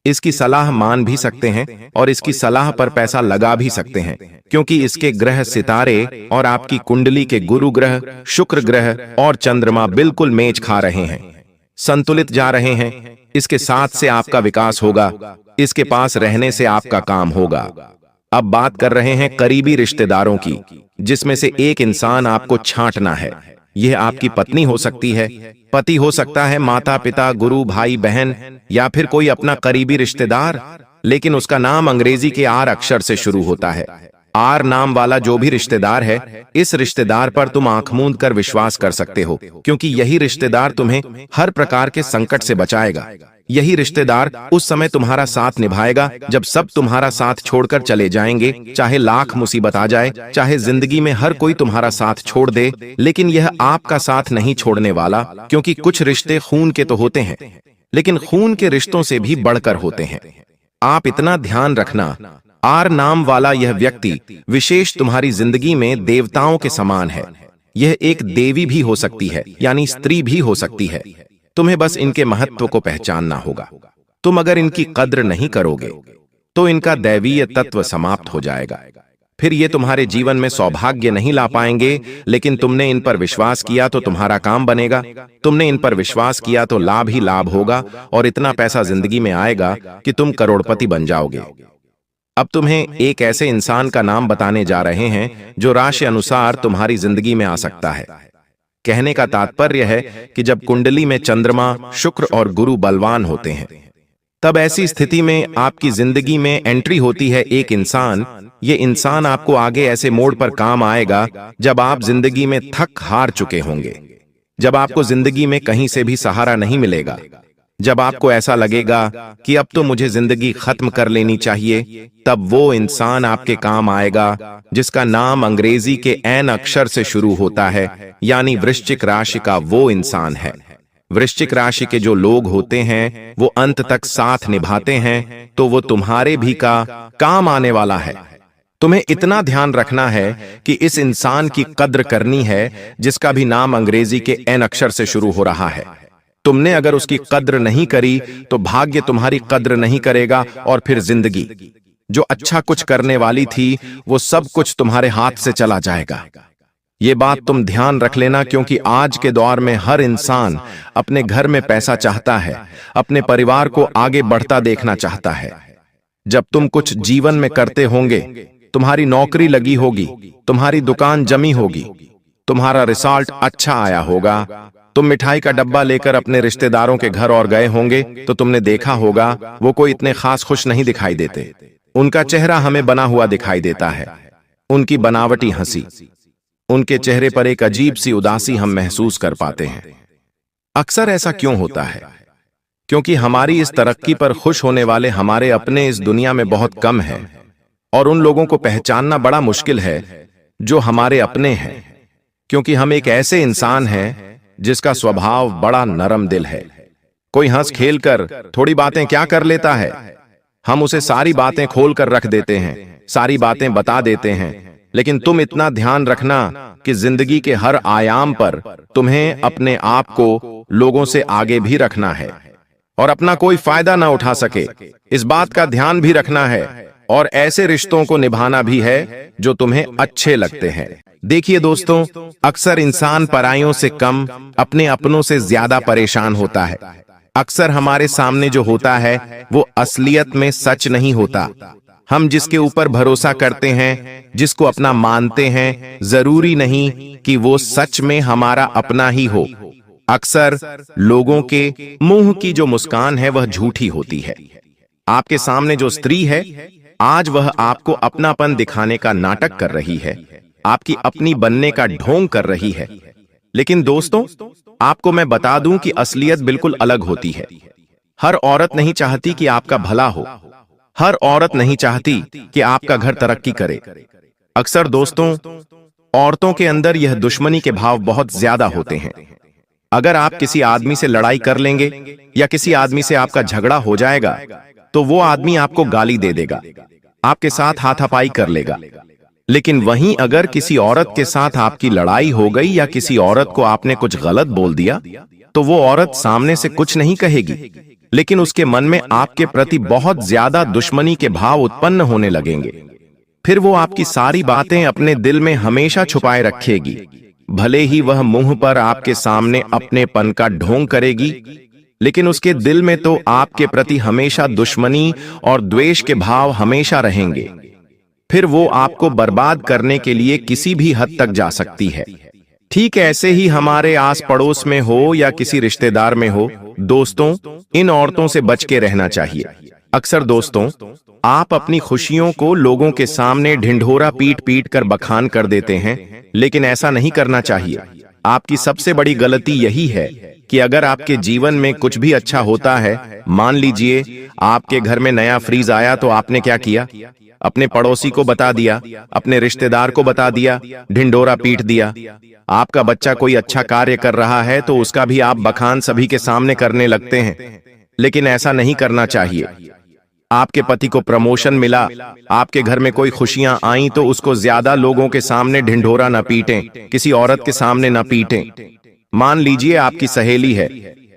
इसकी सलाह मान भी सकते हैं, और इसकी सलाह पर पैसा लगा भी सकते हैं, क्योंकि इसके ग्रह सितारे और आपकी कुंडली के गुरु ग्रह, शुक्र ग्रह और चंद्रमा बिल्कुल मेच खा रहे हैं, संतुलित जा रहे हैं। इसके साथ से आपका विकास होगा, इसके पास रहने से आपका काम होगा। अब बात कर रहे हैं करीबी रिश्तेदारों की, जिसमें से एक इंसान आपको छांटना है। यह आपकी पत्नी हो सकती है, पति हो सकता है, माता पिता, गुरु, भाई बहन, या फिर कोई अपना करीबी रिश्तेदार, लेकिन उसका नाम अंग्रेजी के आर अक्षर से शुरू होता है। आर नाम वाला जो भी रिश्तेदार है, इस रिश्तेदार पर तुम आंख मूंद कर विश्वास कर सकते हो, क्योंकि यही रिश्तेदार तुम्हें हर प्रकार के संकट से बचाएगा। यही रिश्तेदार उस समय तुम्हारा साथ निभाएगा जब सब तुम्हारा साथ छोड़कर चले जाएंगे, चाहे लाख मुसीबत आ जाए, चाहे जिंदगी में हर कोई तुम्हारा साथ छोड़ दे, लेकिन यह आपका साथ नहीं छोड़ने वाला, क्योंकि कुछ रिश्ते खून के तो होते हैं, लेकिन खून के रिश्तों से भी बढ़कर होते हैं। आप इतना ध्यान रखना, आर नाम वाला यह व्यक्ति विशेष तुम्हारी जिंदगी में देवताओं के समान है। यह एक देवी भी हो सकती है, यानी स्त्री भी हो सकती है। तुम्हें बस इनके महत्व को पहचानना होगा। तुम अगर इनकी कद्र नहीं करोगे तो इनका दैवीय तत्व समाप्त हो जाएगा। फिर ये तुम्हारे जीवन में सौभाग्य नहीं ला पाएंगे, लेकिन तुमने इन पर विश्वास किया तो तुम्हारा काम बनेगा। तुमने इन पर विश्वास किया तो लाभ ही लाभ होगा, और इतना पैसा जिंदगी में आएगा कि तुम करोड़पति बन जाओगे। अब तुम्हें एक ऐसे इंसान का नाम बताने जा रहे हैं जो राशि अनुसार तुम्हारी जिंदगी में आ सकता है। कहने का तात्पर्य है कि जब कुंडली में चंद्रमा, शुक्र और गुरु बलवान होते हैं, तब ऐसी स्थिति में आपकी जिंदगी में एंट्री होती है एक इंसान। ये इंसान आपको आगे ऐसे मोड़ पर काम आएगा जब आप जिंदगी में थक हार चुके होंगे, जब आपको जिंदगी में कहीं से भी सहारा नहीं मिलेगा, जब आपको ऐसा लगेगा कि अब तो मुझे जिंदगी खत्म कर लेनी चाहिए, तब वो इंसान आपके काम आएगा जिसका नाम अंग्रेजी के एन अक्षर से शुरू होता है, यानी वृश्चिक राशि का वो इंसान है। वृश्चिक राशि के जो लोग होते हैं वो अंत तक साथ निभाते हैं, तो वो तुम्हारे भी का काम आने वाला है। तुम्हें इतना ध्यान रखना है कि इस इंसान की कद्र करनी है जिसका भी नाम अंग्रेजी के एन अक्षर से शुरू हो रहा है। तुमने अगर उसकी कद्र नहीं करी तो भाग्य तुम्हारी कद्र नहीं करेगा, और फिर जिंदगी जो अच्छा कुछ करने वाली थी वो सब कुछ तुम्हारे हाथ से चला जाएगा। ये बात तुम ध्यान रख लेना, क्योंकि आज के दौर में हर इंसान अपने घर में पैसा चाहता है, अपने परिवार को आगे बढ़ता देखना चाहता है। जब तुम कुछ जीवन में करते होंगे, तुम्हारी नौकरी लगी होगी, तुम्हारी दुकान जमी होगी, तुम्हारा रिजल्ट अच्छा आया होगा, तुम मिठाई का डब्बा लेकर अपने रिश्तेदारों के घर और गए होंगे, तो तुमने देखा होगा वो कोई इतने खास खुश नहीं दिखाई देते। उनका चेहरा हमें बना हुआ दिखाई देता है, उनकी बनावटी हंसी, उनके चेहरे पर एक अजीब सी उदासी हम महसूस कर पाते हैं। अक्सर ऐसा क्यों होता है? क्योंकि हमारी इस तरक्की पर खुश होने वाले हमारे अपने इस दुनिया में बहुत कम है, और उन लोगों को पहचानना बड़ा मुश्किल है जो हमारे अपने हैं। क्योंकि हम एक ऐसे इंसान हैं जिसका स्वभाव बड़ा नरम दिल है। कोई हंस खेल कर थोड़ी बातें क्या कर लेता है, हम उसे सारी बातें खोल कर रख देते हैं, सारी बातें बता देते हैं। लेकिन तुम इतना ध्यान रखना कि जिंदगी के हर आयाम पर तुम्हें अपने आप को लोगों से आगे भी रखना है और अपना कोई फायदा ना उठा सके, इस बात का ध्यान भी रखना है और ऐसे रिश्तों को निभाना भी है जो तुम्हें अच्छे लगते हैं। देखिए दोस्तों, अक्सर इंसान पराइयों से कम अपने अपनों से ज्यादा परेशान होता है। अक्सर हमारे सामने जो होता है वो असलियत में सच नहीं होता। हम जिसके ऊपर भरोसा करते हैं, जिसको अपना मानते हैं, जरूरी नहीं कि वो सच में हमारा अपना ही हो। अक्सर लोगों के मुंह की जो मुस्कान है वह झूठी होती है। आपके सामने जो स्त्री है, आज वह आपको अपनापन दिखाने का नाटक कर रही है, आपकी अपनी बनने का ढोंग कर रही है। लेकिन दोस्तों, आपको मैं बता दूं कि असलियत बिल्कुल अलग होती है। हर औरत नहीं चाहती कि आपका भला हो, हर औरत नहीं चाहती कि आपका घर तरक्की करे। अक्सर दोस्तों, औरतों के अंदर यह दुश्मनी के भाव बहुत ज्यादा होते हैं। अगर आप किसी आदमी से लड़ाई कर लेंगे या किसी आदमी से आपका झगड़ा हो जाएगा तो वो आदमी आपको गाली दे देगा, आपके साथ हाथापाई कर लेगा। लेकिन वहीं अगर किसी औरत के साथ आपकी लड़ाई हो गई या किसी औरत को आपने कुछ गलत बोल दिया तो वो औरत सामने से कुछ नहीं कहेगी, लेकिन उसके मन में आपके प्रति बहुत ज्यादा दुश्मनी के भाव उत्पन्न होने लगेंगे। फिर वो आपकी सारी बातें अपने दिल में हमेशा छुपाए रखेगी। भले ही वह मुंह पर आपके सामने अपनेपन का ढोंग करेगी, लेकिन उसके दिल में तो आपके प्रति हमेशा दुश्मनी और द्वेष के भाव हमेशा रहेंगे। फिर वो आपको बर्बाद करने के लिए किसी भी हद तक जा सकती है। ठीक ऐसे ही हमारे आस पड़ोस में हो या किसी रिश्तेदार में हो, दोस्तों, इन औरतों से बच के रहना चाहिए। अक्सर दोस्तों, आप अपनी खुशियों को लोगों के सामने ढिंढोरा पीट पीट कर बखान कर देते हैं, लेकिन ऐसा नहीं करना चाहिए। आपकी सबसे बड़ी गलती यही है कि अगर आपके जीवन में कुछ भी अच्छा होता है, मान लीजिए आपके घर में नया फ्रीज आया, तो आपने क्या किया? अपने पड़ोसी को बता दिया, अपने रिश्तेदार को बता दिया, ढिंढोरा पीट दिया। आपका बच्चा कोई अच्छा कार्य कर रहा है तो उसका भी आप बखान सभी के सामने करने लगते हैं, लेकिन ऐसा नहीं करना चाहिए। आपके पति को प्रमोशन मिला, आपके घर में कोई खुशियां आईं तो उसको ज्यादा लोगों के सामने ढिंढोरा न पीटें, किसी औरत के सामने न पीटें। मान लीजिए आपकी सहेली है,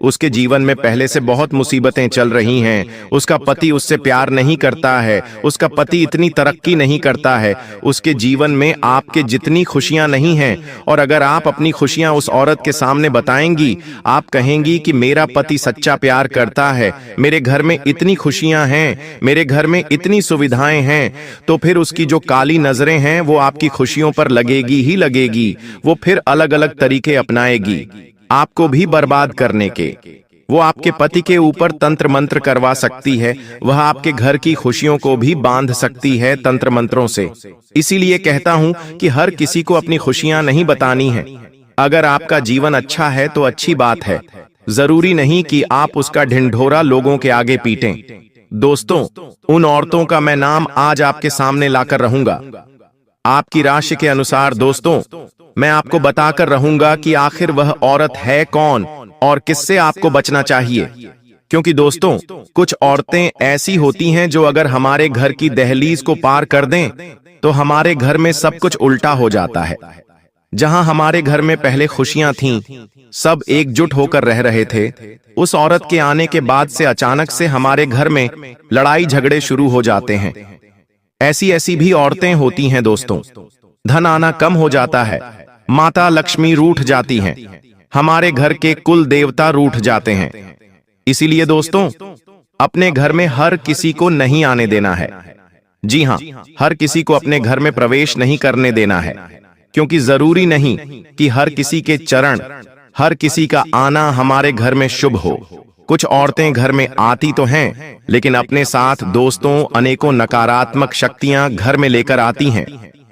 उसके जीवन में पहले से बहुत मुसीबतें चल रही हैं, उसका पति उससे प्यार नहीं करता है, उसका पति इतनी तरक्की नहीं करता है, उसके जीवन में आपके जितनी खुशियां नहीं हैं, और अगर आप अपनी खुशियां उस औरत के सामने बताएंगी, आप कहेंगी कि मेरा पति सच्चा प्यार करता है, मेरे घर में इतनी खुशियां हैं, मेरे घर में इतनी सुविधाएं हैं, तो फिर उसकी जो काली नजरें हैं वो आपकी खुशियों पर लगेगी ही लगेगी। वो फिर अलग अलग तरीके अपनाएगी आपको भी बर्बाद करने के। वो आपके पति के ऊपर तंत्र मंत्र करवा सकती है, वह आपके घर की खुशियों को भी बांध सकती है तंत्र मंत्रों से। इसीलिए कहता हूं कि हर किसी को अपनी खुशियां नहीं बतानी है। अगर आपका जीवन अच्छा है तो अच्छी बात है, जरूरी नहीं कि आप उसका ढिंढोरा लोगों के आगे पीटें। दोस्तों, उन औरतों का मैं नाम आज आपके सामने लाकर रहूंगा। आपकी राशि के अनुसार दोस्तों, मैं आपको बताकर रहूंगा कि आखिर वह औरत है कौन और किससे आपको बचना चाहिए। क्योंकि दोस्तों, कुछ औरतें ऐसी होती हैं जो अगर हमारे घर की दहलीज को पार कर दें तो हमारे घर में सब कुछ उल्टा हो जाता है। जहां हमारे घर में पहले खुशियां थीं, सब एकजुट होकर रह रहे थे, उस औरत के आने के बाद से अचानक से हमारे घर में लड़ाई झगड़े शुरू हो जाते हैं। ऐसी ऐसी भी औरतें होती हैं दोस्तों। धन आना कम हो जाता है, माता लक्ष्मी रूठ जाती हैं, हमारे घर के कुल देवता रूठ जाते हैं। इसीलिए दोस्तों, अपने घर में हर किसी को नहीं आने देना है। जी हां, हर किसी को अपने घर में प्रवेश नहीं करने देना है, क्योंकि जरूरी नहीं कि हर किसी के चरण, हर किसी का आना हमारे घर में शुभ हो। कुछ औरतें घर में आती तो हैं, लेकिन अपने साथ दोस्तों अनेकों नकारात्मक शक्तियां घर में लेकर आती हैं।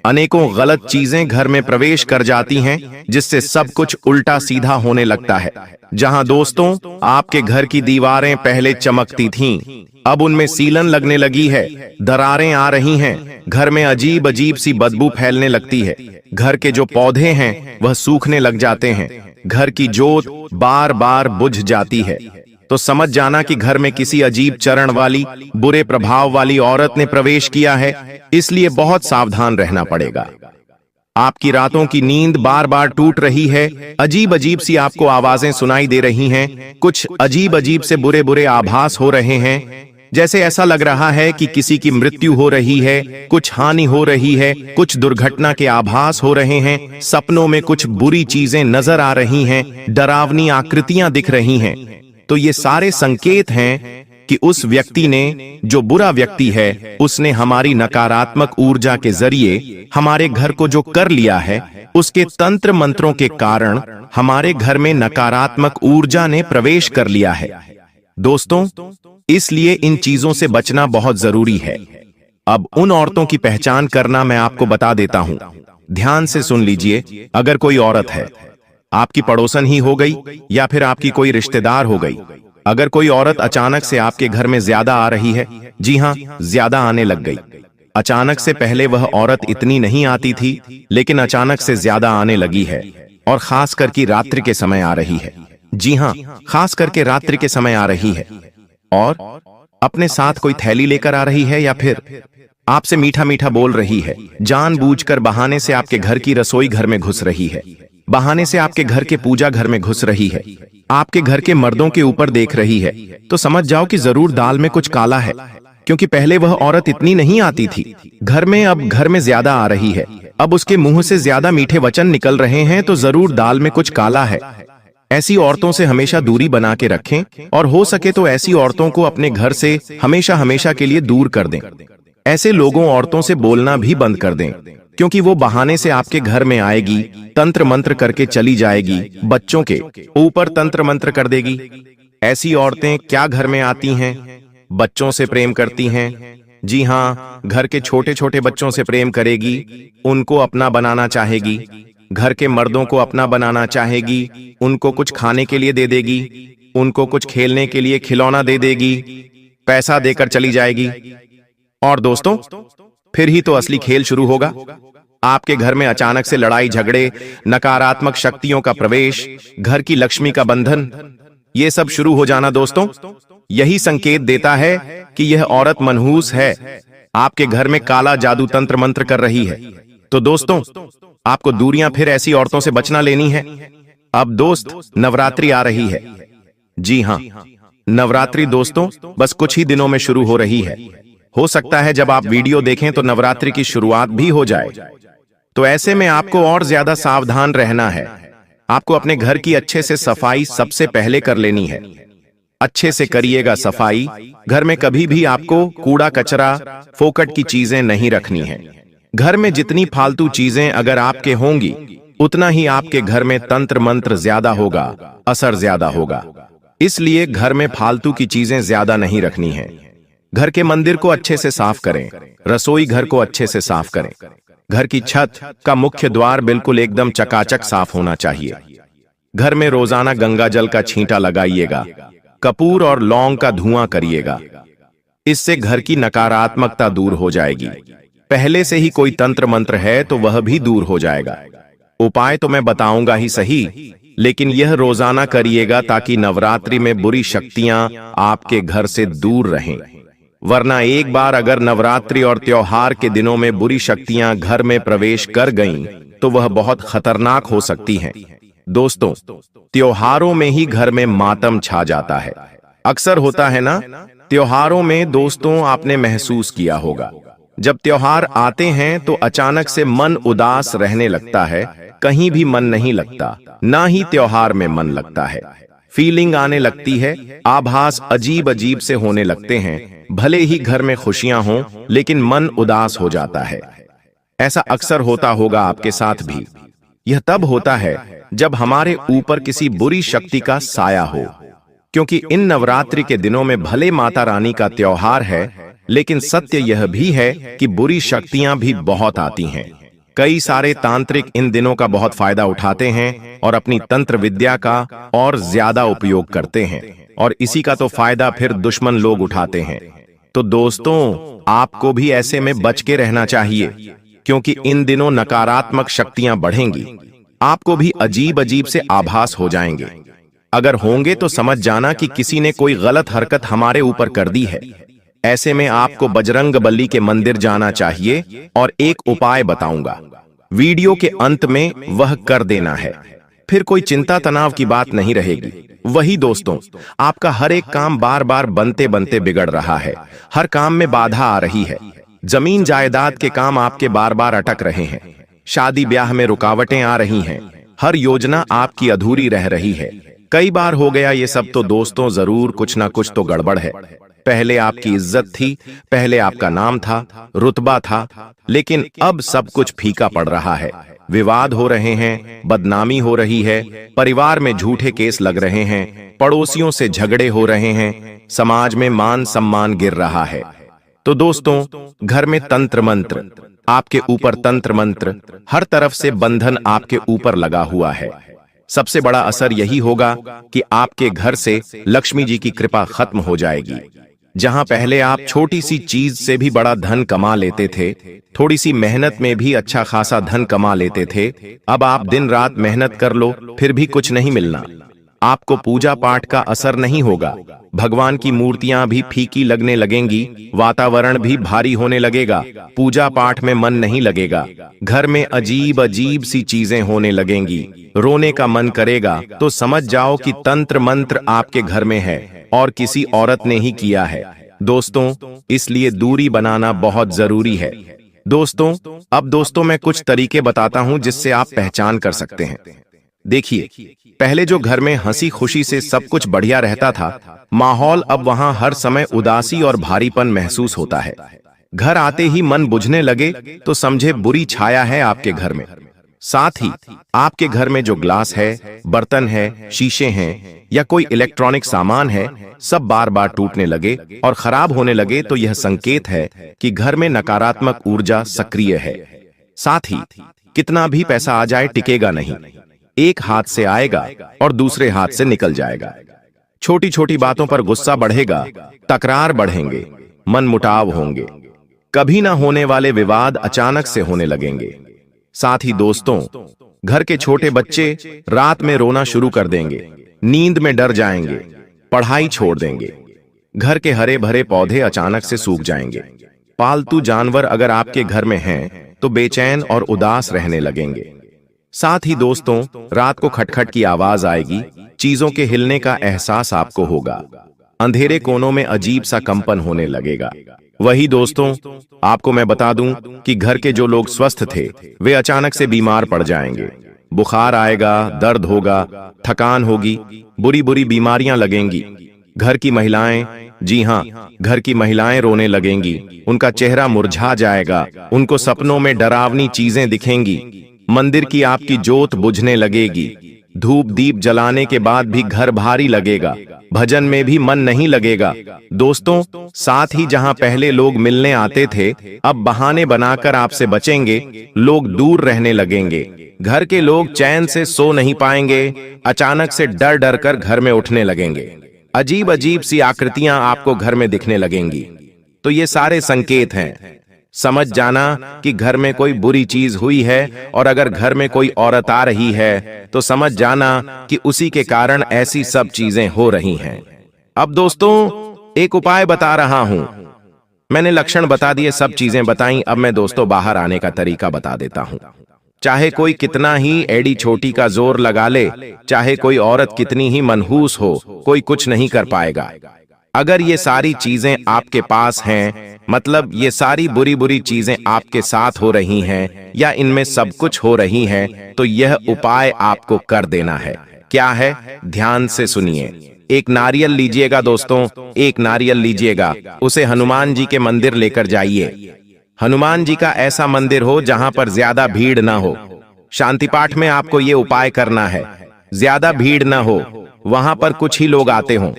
अनेकों गलत चीजें घर में प्रवेश कर जाती हैं, जिससे सब कुछ उल्टा सीधा होने लगता है। जहां दोस्तों आपके घर की दीवारें पहले चमकती थीं, अब उनमें सीलन लगने लगी है, दरारें आ रही हैं, घर में अजीब अजीब सी बदबू फैलने लगती है, घर के जो पौधे हैं वह सूखने लग जाते हैं, घर की जोत बार बार बुझ जाती है। तो समझ जाना कि घर में किसी अजीब चरण वाली, बुरे प्रभाव वाली औरत ने प्रवेश किया है, इसलिए बहुत सावधान रहना पड़ेगा। आपकी रातों की नींद बार बार टूट रही है, अजीब अजीब सी आपको आवाजें सुनाई दे रही हैं, कुछ अजीब अजीब से बुरे बुरे आभास हो रहे हैं, जैसे ऐसा लग रहा है कि किसी की मृत्यु हो रही है, कुछ हानि हो रही है, कुछ दुर्घटना के आभास हो रहे हैं, सपनों में कुछ बुरी चीजें नजर आ रही हैं, डरावनी आकृतियां दिख रही हैं। तो ये सारे संकेत हैं कि उस व्यक्ति ने, जो बुरा व्यक्ति है, उसने हमारी नकारात्मक ऊर्जा के जरिए हमारे घर को जो कर लिया है, उसके तंत्र मंत्रों के कारण हमारे घर में नकारात्मक ऊर्जा ने प्रवेश कर लिया है। दोस्तों, इसलिए इन चीजों से बचना बहुत जरूरी है। अब उन औरतों की पहचान करना मैं आपको बता देता हूं। ध्यान से सुन लीजिए। अगर कोई औरत है, आपकी पड़ोसन ही हो गई या फिर आपकी कोई रिश्तेदार हो गई, अगर कोई औरत अचानक से आपके घर में ज्यादा आ रही है, जी हां, ज्यादा आने लग गई। अचानक से पहले वह औरत इतनी नहीं आती थी, लेकिन अचानक से ज्यादा आने लगी है, और खास करके रात्रि के समय आ रही है। जी हां, खास करके रात्रि के समय आ रही है, और अपने साथ कोई थैली लेकर आ रही है, या फिर आपसे मीठा मीठा बोल रही है, जानबूझकर बहाने से आपके घर की रसोई घर में घुस रही है, बहाने से आपके घर के पूजा घर में घुस रही है, आपके घर के मर्दों के ऊपर देख रही है, तो समझ जाओ कि जरूर दाल में कुछ काला है, क्योंकि पहले वह औरत इतनी नहीं आती थी घर में, अब घर में ज्यादा आ रही है, अब उसके मुंह से ज्यादा मीठे वचन निकल रहे हैं, तो जरूर दाल में कुछ काला है। ऐसी औरतों से हमेशा दूरी बना के रखें, और हो सके तो ऐसी औरतों को अपने घर से हमेशा हमेशा के लिए दूर कर दें। ऐसे लोगों औरतों से बोलना भी बंद कर दें, क्योंकि वो बहाने से आपके घर में आएगी, तंत्र मंत्र करके चली जाएगी, बच्चों के ऊपर तंत्र मंत्र कर देगी। ऐसी औरतें क्या घर में आती हैं? बच्चों से प्रेम करती हैं। जी हाँ, घर के छोटे छोटे बच्चों से प्रेम करेगी, उनको अपना बनाना चाहेगी, घर के मर्दों को अपना बनाना चाहेगी, उनको कुछ खाने के लिए दे देगी, उनको कुछ खेलने के लिए खिलौना दे देगी, पैसा देकर चली जाएगी। और दोस्तों, फिर ही तो असली खेल शुरू होगा। आपके घर में अचानक से लड़ाई झगड़े, नकारात्मक शक्तियों का प्रवेश, घर की लक्ष्मी का बंधन, ये सब शुरू हो जाना। दोस्तों, यही संकेत देता है कि यह औरत मनहूस है, आपके घर में काला जादू तंत्र मंत्र कर रही है। तो दोस्तों, आपको दूरियां फिर ऐसी औरतों से बचना लेनी है। अब दोस्त, नवरात्रि आ रही है। जी हां, नवरात्रि दोस्तों बस कुछ ही दिनों में शुरू हो रही है। हो सकता है जब आप वीडियो देखें तो नवरात्रि की शुरुआत भी हो जाए। तो ऐसे में आपको और ज्यादा सावधान रहना है। आपको अपने घर की अच्छे से सफाई सबसे पहले कर लेनी है। अच्छे से करिएगा सफाई। घर में कभी भी आपको कूड़ा कचरा, फोकट की चीजें नहीं रखनी है। घर में जितनी फालतू चीजें अगर आपके होंगी, उतना ही आपके घर में तंत्र मंत्र ज्यादा होगा, असर ज्यादा होगा। इसलिए घर में फालतू की चीजें ज्यादा नहीं रखनी है। घर के मंदिर को अच्छे से साफ करें, रसोई घर को अच्छे से साफ करें, घर की छत का मुख्य द्वार बिल्कुल एकदम चकाचक साफ होना चाहिए। घर में रोजाना गंगा जल का छींटा लगाइएगा, कपूर और लौंग का धुआं करिएगा। इससे घर की नकारात्मकता दूर हो जाएगी। पहले से ही कोई तंत्र मंत्र है तो वह भी दूर हो जाएगा। उपाय तो मैं बताऊंगा ही सही, लेकिन यह रोजाना करिएगा ताकि नवरात्रि में बुरी शक्तियां आपके घर से दूर रहें। वरना एक बार अगर नवरात्रि और त्योहार के दिनों में बुरी शक्तियां घर में प्रवेश कर गईं, तो वह बहुत खतरनाक हो सकती हैं। दोस्तों, त्योहारों में ही घर में मातम छा जाता है। अक्सर होता है ना, त्योहारों में दोस्तों आपने महसूस किया होगा, जब त्योहार आते हैं तो अचानक से मन उदास रहने लगता है, कहीं भी मन नहीं लगता, ना ही त्योहार में मन लगता है। फीलिंग आने लगती है, आभास अजीब अजीब से होने लगते हैं। भले ही घर में खुशियां हों, लेकिन मन उदास हो जाता है। ऐसा अक्सर होता होगा आपके साथ भी। यह तब होता है जब हमारे ऊपर किसी बुरी शक्ति का साया हो, क्योंकि इन नवरात्रि के दिनों में भले माता रानी का त्योहार है, लेकिन सत्य यह भी है कि बुरी शक्तियां भी बहुत आती हैं। कई सारे तांत्रिक इन दिनों का बहुत फायदा उठाते हैं और अपनी तंत्र विद्या का और ज्यादा उपयोग करते हैं, और इसी का तो फायदा फिर दुश्मन लोग उठाते हैं। तो दोस्तों, आपको भी ऐसे में बच के रहना चाहिए, क्योंकि इन दिनों नकारात्मक शक्तियां बढ़ेंगी। आपको भी अजीब अजीब से आभास हो जाएंगे। अगर होंगे तो समझ जाना कि किसी ने कोई गलत हरकत हमारे ऊपर कर दी है। ऐसे में आपको बजरंग बली के मंदिर जाना चाहिए और एक उपाय बताऊंगा, वीडियो के अंत में वह कर देना है, फिर कोई चिंता तनाव की बात नहीं रहेगी। वही दोस्तों, आपका हर एक काम बार बार बनते बनते बिगड़ रहा है, हर काम में बाधा आ रही है, जमीन जायदाद के काम आपके बार बार अटक रहे हैं, शादी ब्याह में रुकावटें आ रही हैं, हर योजना आपकी अधूरी रह रही है। कई बार हो गया ये सब, तो दोस्तों जरूर कुछ ना कुछ तो गड़बड़ है। पहले आपकी इज्जत थी, पहले आपका नाम था, रुतबा था, लेकिन अब सब कुछ फीका पड़ रहा है। विवाद हो रहे हैं, बदनामी हो रही है, परिवार में झूठे केस लग रहे हैं, पड़ोसियों से झगड़े हो रहे हैं, समाज में मान सम्मान गिर रहा है। तो दोस्तों, घर में तंत्र मंत्र, आपके ऊपर तंत्र मंत्र, हर तरफ से बंधन आपके ऊपर लगा हुआ है। सबसे बड़ा असर यही होगा कि आपके घर से लक्ष्मी जी की कृपा खत्म हो जाएगी। जहां पहले आप छोटी सी चीज से भी बड़ा धन कमा लेते थे, थोड़ी सी मेहनत में भी अच्छा खासा धन कमा लेते थे, अब आप दिन रात मेहनत कर लो फिर भी कुछ नहीं मिलना। आपको पूजा पाठ का असर नहीं होगा, भगवान की मूर्तियां भी फीकी लगने लगेंगी, वातावरण भी भारी होने लगेगा, पूजा पाठ में मन नहीं लगेगा, घर में अजीब अजीब सी चीजें होने लगेंगी, रोने का मन करेगा। तो समझ जाओ कि तंत्र मंत्र आपके घर में है और किसी औरत ने ही किया है। दोस्तों, इसलिए दूरी बनाना बहुत जरूरी है। दोस्तों, अब दोस्तों मैं कुछ तरीके बताता हूं जिससे आप पहचान कर सकते हैं। देखिए, पहले जो घर में हंसी खुशी से सब कुछ बढ़िया रहता था, माहौल अब वहां हर समय उदासी और भारीपन महसूस होता है। घर आते ही मन बुझने लगे तो समझे बुरी छाया है आपके घर में। साथ ही आपके घर में जो ग्लास है, बर्तन है, शीशे हैं या कोई इलेक्ट्रॉनिक सामान है, सब बार बार टूटने लगे और खराब होने लगे तो यह संकेत है कि घर में नकारात्मक ऊर्जा सक्रिय है। साथ ही कितना भी पैसा आ जाए टिकेगा नहीं, एक हाथ से आएगा और दूसरे हाथ से निकल जाएगा। छोटी छोटी बातों पर गुस्सा बढ़ेगा, तकरार बढ़ेंगे, मनमुटाव होंगे, कभी ना होने वाले विवाद अचानक से होने लगेंगे। साथ ही दोस्तों, घर के छोटे बच्चे रात में रोना शुरू कर देंगे, नींद में डर जाएंगे, पढ़ाई छोड़ देंगे, घर के हरे भरे पौधे अचानक से सूख जाएंगे। पालतू जानवर अगर आपके घर में हैं तो बेचैन और उदास रहने लगेंगे। साथ ही दोस्तों, रात को खटखट की आवाज आएगी, चीजों के हिलने का एहसास आपको होगा, अंधेरे कोनों में अजीब सा कंपन होने लगेगा। वही दोस्तों, आपको मैं बता दूं कि घर के जो लोग स्वस्थ थे वे अचानक से बीमार पड़ जाएंगे, बुखार आएगा, दर्द होगा, थकान होगी, बुरी बुरी बीमारियां लगेंगी। घर की महिलाएं, जी हां, घर की महिलाएं रोने लगेंगी, उनका चेहरा मुरझा जाएगा, उनको सपनों में डरावनी चीजें दिखेंगी, मंदिर की आपकी जोत बुझने लगेगी, धूप दीप जलाने के बाद भी घर भारी लगेगा, भजन में भी मन नहीं लगेगा। दोस्तों, साथ ही जहां पहले लोग मिलने आते थे, अब बहाने बनाकर आपसे बचेंगे, लोग दूर रहने लगेंगे, घर के लोग चैन से सो नहीं पाएंगे, अचानक से डर डर कर घर में उठने लगेंगे, अजीब अजीब सी आकृतियां आपको घर में दिखने लगेंगी। तो ये सारे संकेत हैं। समझ जाना कि घर में कोई बुरी चीज हुई है, और अगर घर में कोई औरत आ रही है तो समझ जाना कि उसी के कारण ऐसी सब चीजें हो रही हैं। अब दोस्तों, एक उपाय बता रहा हूं। मैंने लक्षण बता दिए, सब चीजें बताई, अब मैं दोस्तों बाहर आने का तरीका बता देता हूं। चाहे कोई कितना ही एड़ी छोटी का जोर लगा ले, चाहे कोई औरत कितनी ही मनहूस हो, कोई कुछ नहीं कर पाएगा। अगर ये सारी चीजें आपके पास हैं, मतलब ये सारी बुरी बुरी चीजें आपके साथ हो रही हैं या इनमें सब कुछ हो रही हैं, तो यह उपाय आपको कर देना है। क्या है? ध्यान से सुनिए। एक नारियल लीजिएगा दोस्तों, एक नारियल लीजिएगा, उसे हनुमान जी के मंदिर लेकर जाइए। हनुमान जी का ऐसा मंदिर हो जहां पर ज्यादा भीड़ ना हो। शांति पाठ में आपको ये उपाय करना है, ज्यादा भीड़ ना हो, वहां पर कुछ ही लोग आते हों।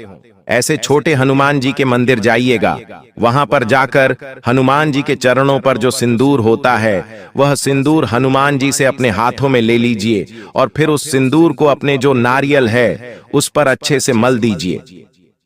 ऐसे छोटे हनुमान जी के मंदिर जाइएगा। वहां पर जाकर हनुमान जी के चरणों पर जो सिंदूर होता है, वह सिंदूर हनुमान जी से अपने हाथों में ले लीजिए और फिर उस सिंदूर को अपने जो नारियल है उस पर अच्छे से मल दीजिए।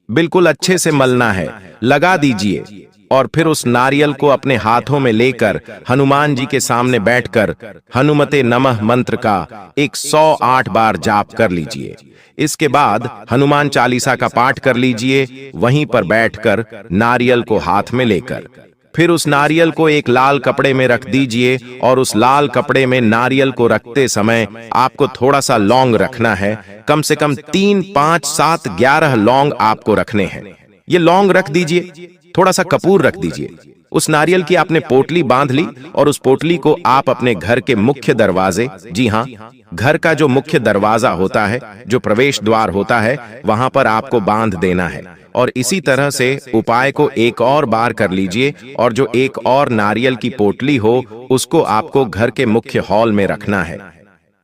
बिल्कुल अच्छे से मलना है, लगा दीजिए और फिर उस नारियल को अपने हाथों में लेकर हनुमान जी के सामने बैठकर हनुमते नमः मंत्र का 108 बार जाप कर लीजिए। इसके बाद हनुमान चालीसा का पाठ कर लीजिए, वहीं पर बैठकर नारियल को हाथ में लेकर फिर उस नारियल को एक लाल कपड़े में रख दीजिए और उस लाल कपड़े में नारियल को रखते समय आपको थोड़ा सा लौंग रखना है। कम से कम 3, 5, 7, 11 लौंग आपको रखने हैं। ये लौंग रख दीजिए, थोड़ा सा कपूर रख दीजिए। उस नारियल की आपने पोटली बांध ली और उस पोटली को आप अपने घर के मुख्य दरवाजे, जी हाँ, घर का जो मुख्य दरवाजा होता है, जो प्रवेश द्वार होता है, वहां पर आपको बांध देना है। और इसी तरह से उपाय को एक और बार कर लीजिए और जो एक और नारियल की पोटली हो उसको आपको घर के मुख्य हॉल में रखना है,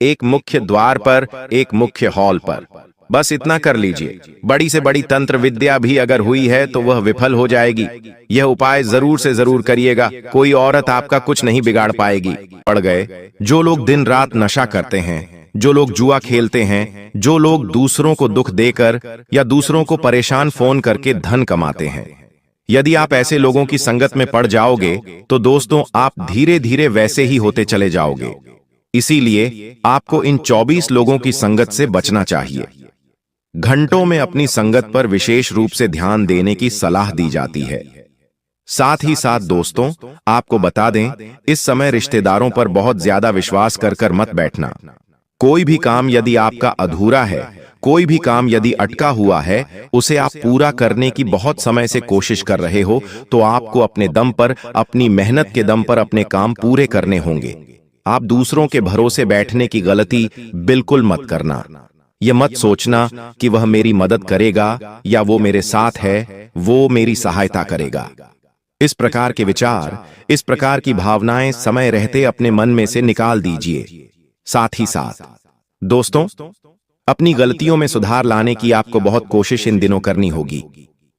एक मुख्य द्वार पर, एक मुख्य हॉल पर। बस इतना कर लीजिए। बड़ी से बड़ी तंत्र विद्या भी अगर हुई है तो वह विफल हो जाएगी। यह उपाय जरूर से जरूर करिएगा, कोई औरत आपका कुछ नहीं बिगाड़ पाएगी। पड़ गए जो लोग दिन रात नशा करते हैं, जो लोग जुआ खेलते हैं, जो लोग दूसरों को दुख देकर या दूसरों को परेशान फोन करके धन कमाते हैं, यदि आप ऐसे लोगों की संगत में पड़ जाओगे तो दोस्तों आप धीरे धीरे वैसे ही होते चले जाओगे। इसीलिए आपको इन 24 लोगों की संगत से बचना चाहिए। घंटों में अपनी संगत पर विशेष रूप से ध्यान देने की सलाह दी जाती है। साथ ही साथ दोस्तों आपको बता दें, इस समय रिश्तेदारों पर बहुत ज्यादा विश्वास कर मत बैठना। कोई भी काम यदि आपका अधूरा है, कोई भी काम यदि अटका हुआ है, उसे आप पूरा करने की बहुत समय से कोशिश कर रहे हो, तो आपको अपने दम पर, अपनी मेहनत के दम पर अपने काम पूरे करने होंगे। आप दूसरों के भरोसे बैठने की गलती बिल्कुल मत करना। यह मत सोचना कि वह मेरी मदद करेगा या वो मेरे साथ है, वो मेरी सहायता करेगा। इस प्रकार के विचार, इस प्रकार की भावनाएं समय रहते अपने मन में से निकाल दीजिए। साथ ही साथ दोस्तों अपनी गलतियों में सुधार लाने की आपको बहुत कोशिश इन दिनों करनी होगी।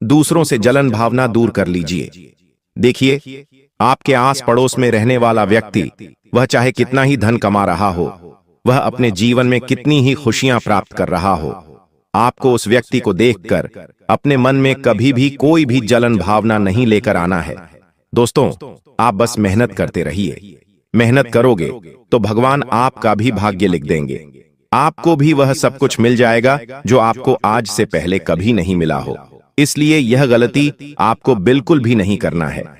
दूसरों से जलन भावना दूर कर लीजिए। देखिए, आपके आस पड़ोस में रहने वाला व्यक्ति, वह चाहे कितना ही धन कमा रहा हो, वह अपने जीवन में कितनी ही खुशियां प्राप्त कर रहा हो, आपको उस व्यक्ति को देखकर अपने मन में कभी भी कोई भी जलन भावना नहीं लेकर आना है। दोस्तों आप बस मेहनत करते रहिए। मेहनत करोगे तो भगवान आपका भी भाग्य लिख देंगे। आपको भी वह सब कुछ मिल जाएगा जो आपको आज से पहले कभी नहीं मिला हो। इसलिए यह गलती आपको बिल्कुल भी नहीं करना है।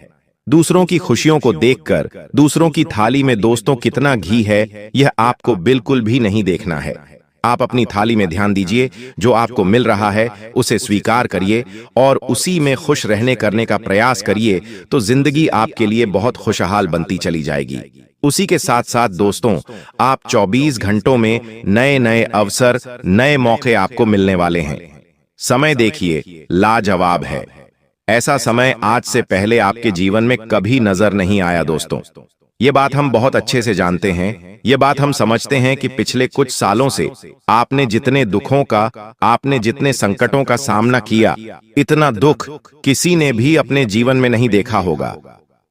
दूसरों की खुशियों को देखकर दूसरों की थाली में दोस्तों कितना घी है, यह आपको बिल्कुल भी नहीं देखना है। आप अपनी थाली में ध्यान दीजिए, जो आपको मिल रहा है उसे स्वीकार करिए और उसी में खुश रहने करने का प्रयास करिए, तो जिंदगी आपके लिए बहुत खुशहाल बनती चली जाएगी। उसी के साथ साथ दोस्तों आप 24 घंटों में नए नए अवसर, नए मौके आपको मिलने वाले हैं। समय देखिए लाजवाब है। ऐसा समय आज से पहले आपके जीवन में कभी नजर नहीं आया दोस्तों। ये बात हम बहुत अच्छे से जानते हैं। ये बात हम समझते हैं कि पिछले कुछ सालों से आपने जितने दुखों का, आपने जितने संकटों का सामना किया, इतना दुख किसी ने भी अपने जीवन में नहीं देखा होगा।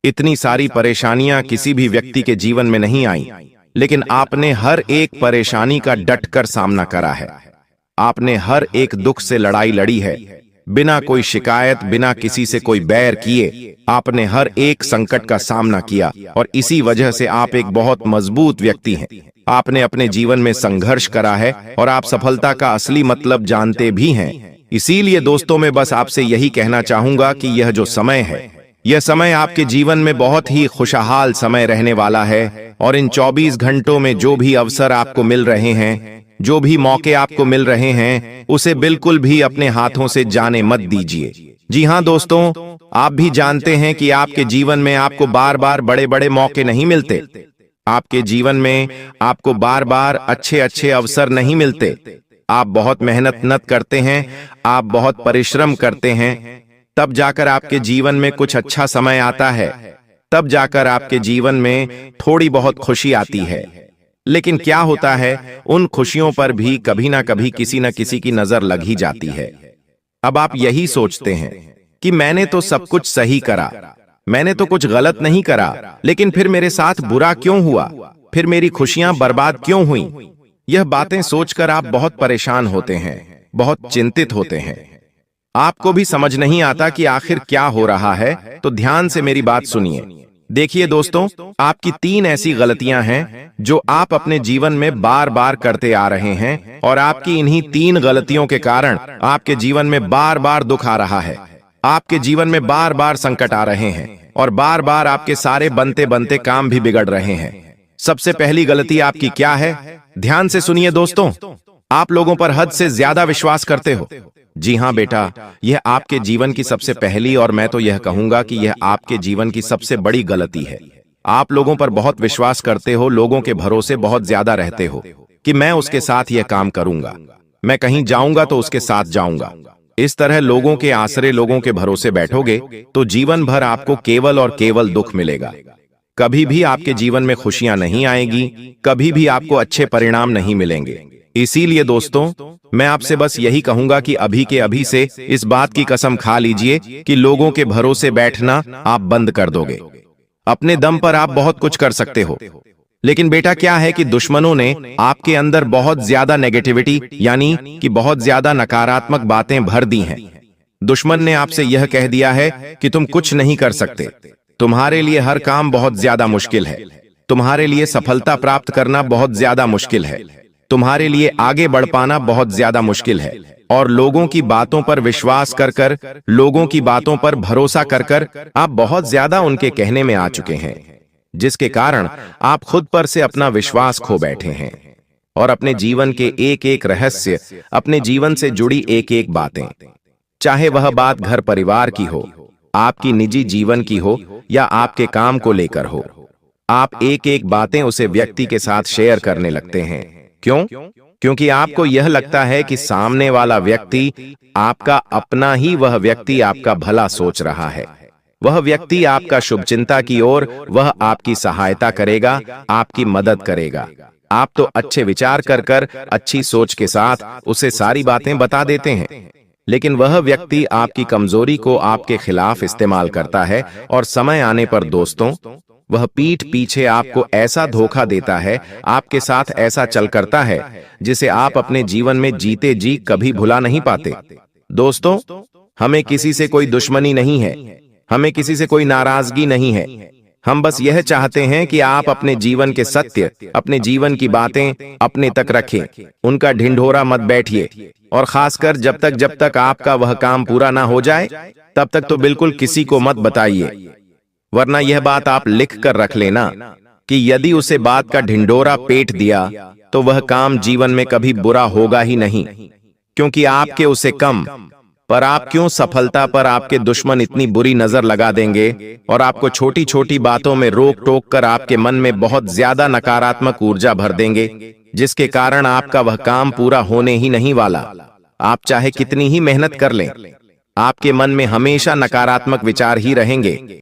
इतनी सारी परेशानियां किसी भी व्यक्ति के जीवन में नहीं आई, लेकिन आपने हर एक परेशानी का डटकर सामना करा है। आपने हर एक दुख से लड़ाई लड़ी है, बिना कोई शिकायत, बिना किसी से कोई बैर किए आपने हर एक संकट का सामना किया और इसी वजह से आप एक बहुत मजबूत व्यक्ति हैं। आपने अपने जीवन में संघर्ष करा है और आप सफलता का असली मतलब जानते भी हैं। इसीलिए दोस्तों मैं बस आपसे यही कहना चाहूंगा कि यह जो समय है, यह समय आपके जीवन में बहुत ही खुशहाल समय रहने वाला है और इन 24 घंटों में जो भी अवसर आपको मिल रहे हैं, जो भी मौके आपको मिल रहे हैं, उसे बिल्कुल भी अपने हाथों से जाने मत दीजिए। जी हाँ दोस्तों, आप भी जानते हैं कि आपके जीवन में आपको बार बार बड़े बड़े मौके नहीं मिलते। आपके जीवन में आपको बार बार अच्छे अच्छे अवसर नहीं मिलते। आप बहुत मेहनत करते हैं, आप बहुत परिश्रम करते हैं, तब जाकर आपके जीवन में कुछ अच्छा समय आता है, तब जाकर आपके जीवन में थोड़ी बहुत खुशी आती है। लेकिन क्या होता है, उन खुशियों पर भी कभी ना कभी किसी न किसी की नजर लग ही जाती है। अब आप यही सोचते हैं कि मैंने तो सब कुछ सही करा, मैंने तो कुछ गलत नहीं करा, लेकिन फिर मेरे साथ बुरा क्यों हुआ, फिर मेरी खुशियां बर्बाद क्यों हुई। यह बातें सोचकर आप बहुत परेशान होते हैं, बहुत चिंतित होते हैं। आपको भी समझ नहीं आता कि आखिर क्या हो रहा है। तो ध्यान से मेरी बात सुनिए। देखिए दोस्तों, आपकी 3 ऐसी गलतियां हैं जो आप अपने जीवन में बार बार करते आ रहे हैं, और आपकी इन्हीं 3 गलतियों के कारण आपके जीवन में बार बार दुख आ रहा है, आपके जीवन में बार बार संकट आ रहे हैं, और बार बार आपके सारे बनते बनते काम भी बिगड़ रहे हैं। सबसे पहली गलती आपकी क्या है? ध्यान से सुनिए दोस्तों, आप लोगों पर हद से ज्यादा विश्वास करते हो। जी हां बेटा, यह आपके जीवन की सबसे पहली, और मैं तो यह कहूंगा कि यह आपके जीवन की सबसे बड़ी गलती है। आप लोगों पर बहुत विश्वास करते हो, लोगों के भरोसे बहुत ज्यादा रहते हो कि मैं उसके साथ यह काम करूंगा, मैं कहीं जाऊंगा तो उसके साथ जाऊंगा। इस तरह लोगों के आसरे, लोगों के भरोसे बैठोगे तो जीवन भर आपको केवल और केवल दुख मिलेगा। कभी भी आपके जीवन में खुशियां नहीं आएगी, कभी भी आपको अच्छे परिणाम नहीं मिलेंगे। इसीलिए दोस्तों, मैं आपसे बस यही कहूंगा कि अभी के अभी से इस बात की कसम खा लीजिए कि लोगों के भरोसे बैठना आप बंद कर दोगे। अपने दम पर आप बहुत कुछ कर सकते हो, लेकिन बेटा क्या है कि दुश्मनों ने आपके अंदर बहुत ज्यादा नेगेटिविटी, यानी कि बहुत ज्यादा नकारात्मक बातें भर दी हैं। दुश्मन ने आपसे यह कह दिया है कि तुम कुछ नहीं कर सकते, तुम्हारे लिए हर काम बहुत ज्यादा मुश्किल है, तुम्हारे लिए सफलता प्राप्त करना बहुत ज्यादा मुश्किल है, तुम्हारे लिए आगे बढ़ पाना बहुत ज्यादा मुश्किल है, और लोगों की बातों पर विश्वास कर कर, लोगों की बातों पर भरोसा कर कर आप बहुत ज्यादा उनके कहने में आ चुके हैं, जिसके कारण आप खुद पर से अपना विश्वास खो बैठे हैं, और अपने जीवन के एक एक रहस्य, अपने जीवन से जुड़ी एक एक बातें, चाहे वह बात घर परिवार की हो, आपकी निजी जीवन की हो, या आपके काम को लेकर हो, आप एक एक बातें उसे व्यक्ति के साथ शेयर करने लगते हैं। क्यों? क्योंकि आपको यह लगता है कि सामने वाला व्यक्ति आपका अपना ही, वह व्यक्ति आपका भला सोच रहा है, वह व्यक्ति आपका शुभचिंता की ओर, वह आपकी सहायता करेगा, आपकी मदद करेगा। आप तो अच्छे विचार कर कर, अच्छी सोच के साथ उसे सारी बातें बता देते हैं, लेकिन वह व्यक्ति आपकी कमजोरी को आपके खिलाफ इस्तेमाल करता है, और समय आने पर दोस्तों, वह पीठ पीछे आपको ऐसा धोखा देता है, आपके साथ ऐसा चल करता है, जिसे आप अपने जीवन में जीते जी कभी भुला नहीं पाते। दोस्तों, हमें किसी से कोई दुश्मनी नहीं है, हमें किसी से कोई नाराजगी नहीं है। हम बस यह चाहते हैं कि आप अपने जीवन के सत्य, अपने जीवन की बातें अपने तक रखें, उनका ढिंढोरा मत बैठिए, और खासकर जब तक आपका वह काम पूरा ना हो जाए, तब तक तो बिल्कुल किसी को मत बताइए। वरना यह बात आप लिख कर रख लेना कि यदि उसे बात का ढिंढोरा पेट दिया तो वह काम जीवन में कभी बुरा होगा ही नहीं, क्योंकि आपके उसे कम पर आप क्यों सफलता पर आपके दुश्मन इतनी बुरी नजर लगा देंगे, और आपको छोटी छोटी बातों में रोक टोक कर आपके मन में बहुत ज्यादा नकारात्मक ऊर्जा भर देंगे, जिसके कारण आपका वह काम पूरा होने ही नहीं वाला। आप चाहे कितनी ही मेहनत कर लें, आपके मन में हमेशा नकारात्मक विचार ही रहेंगे।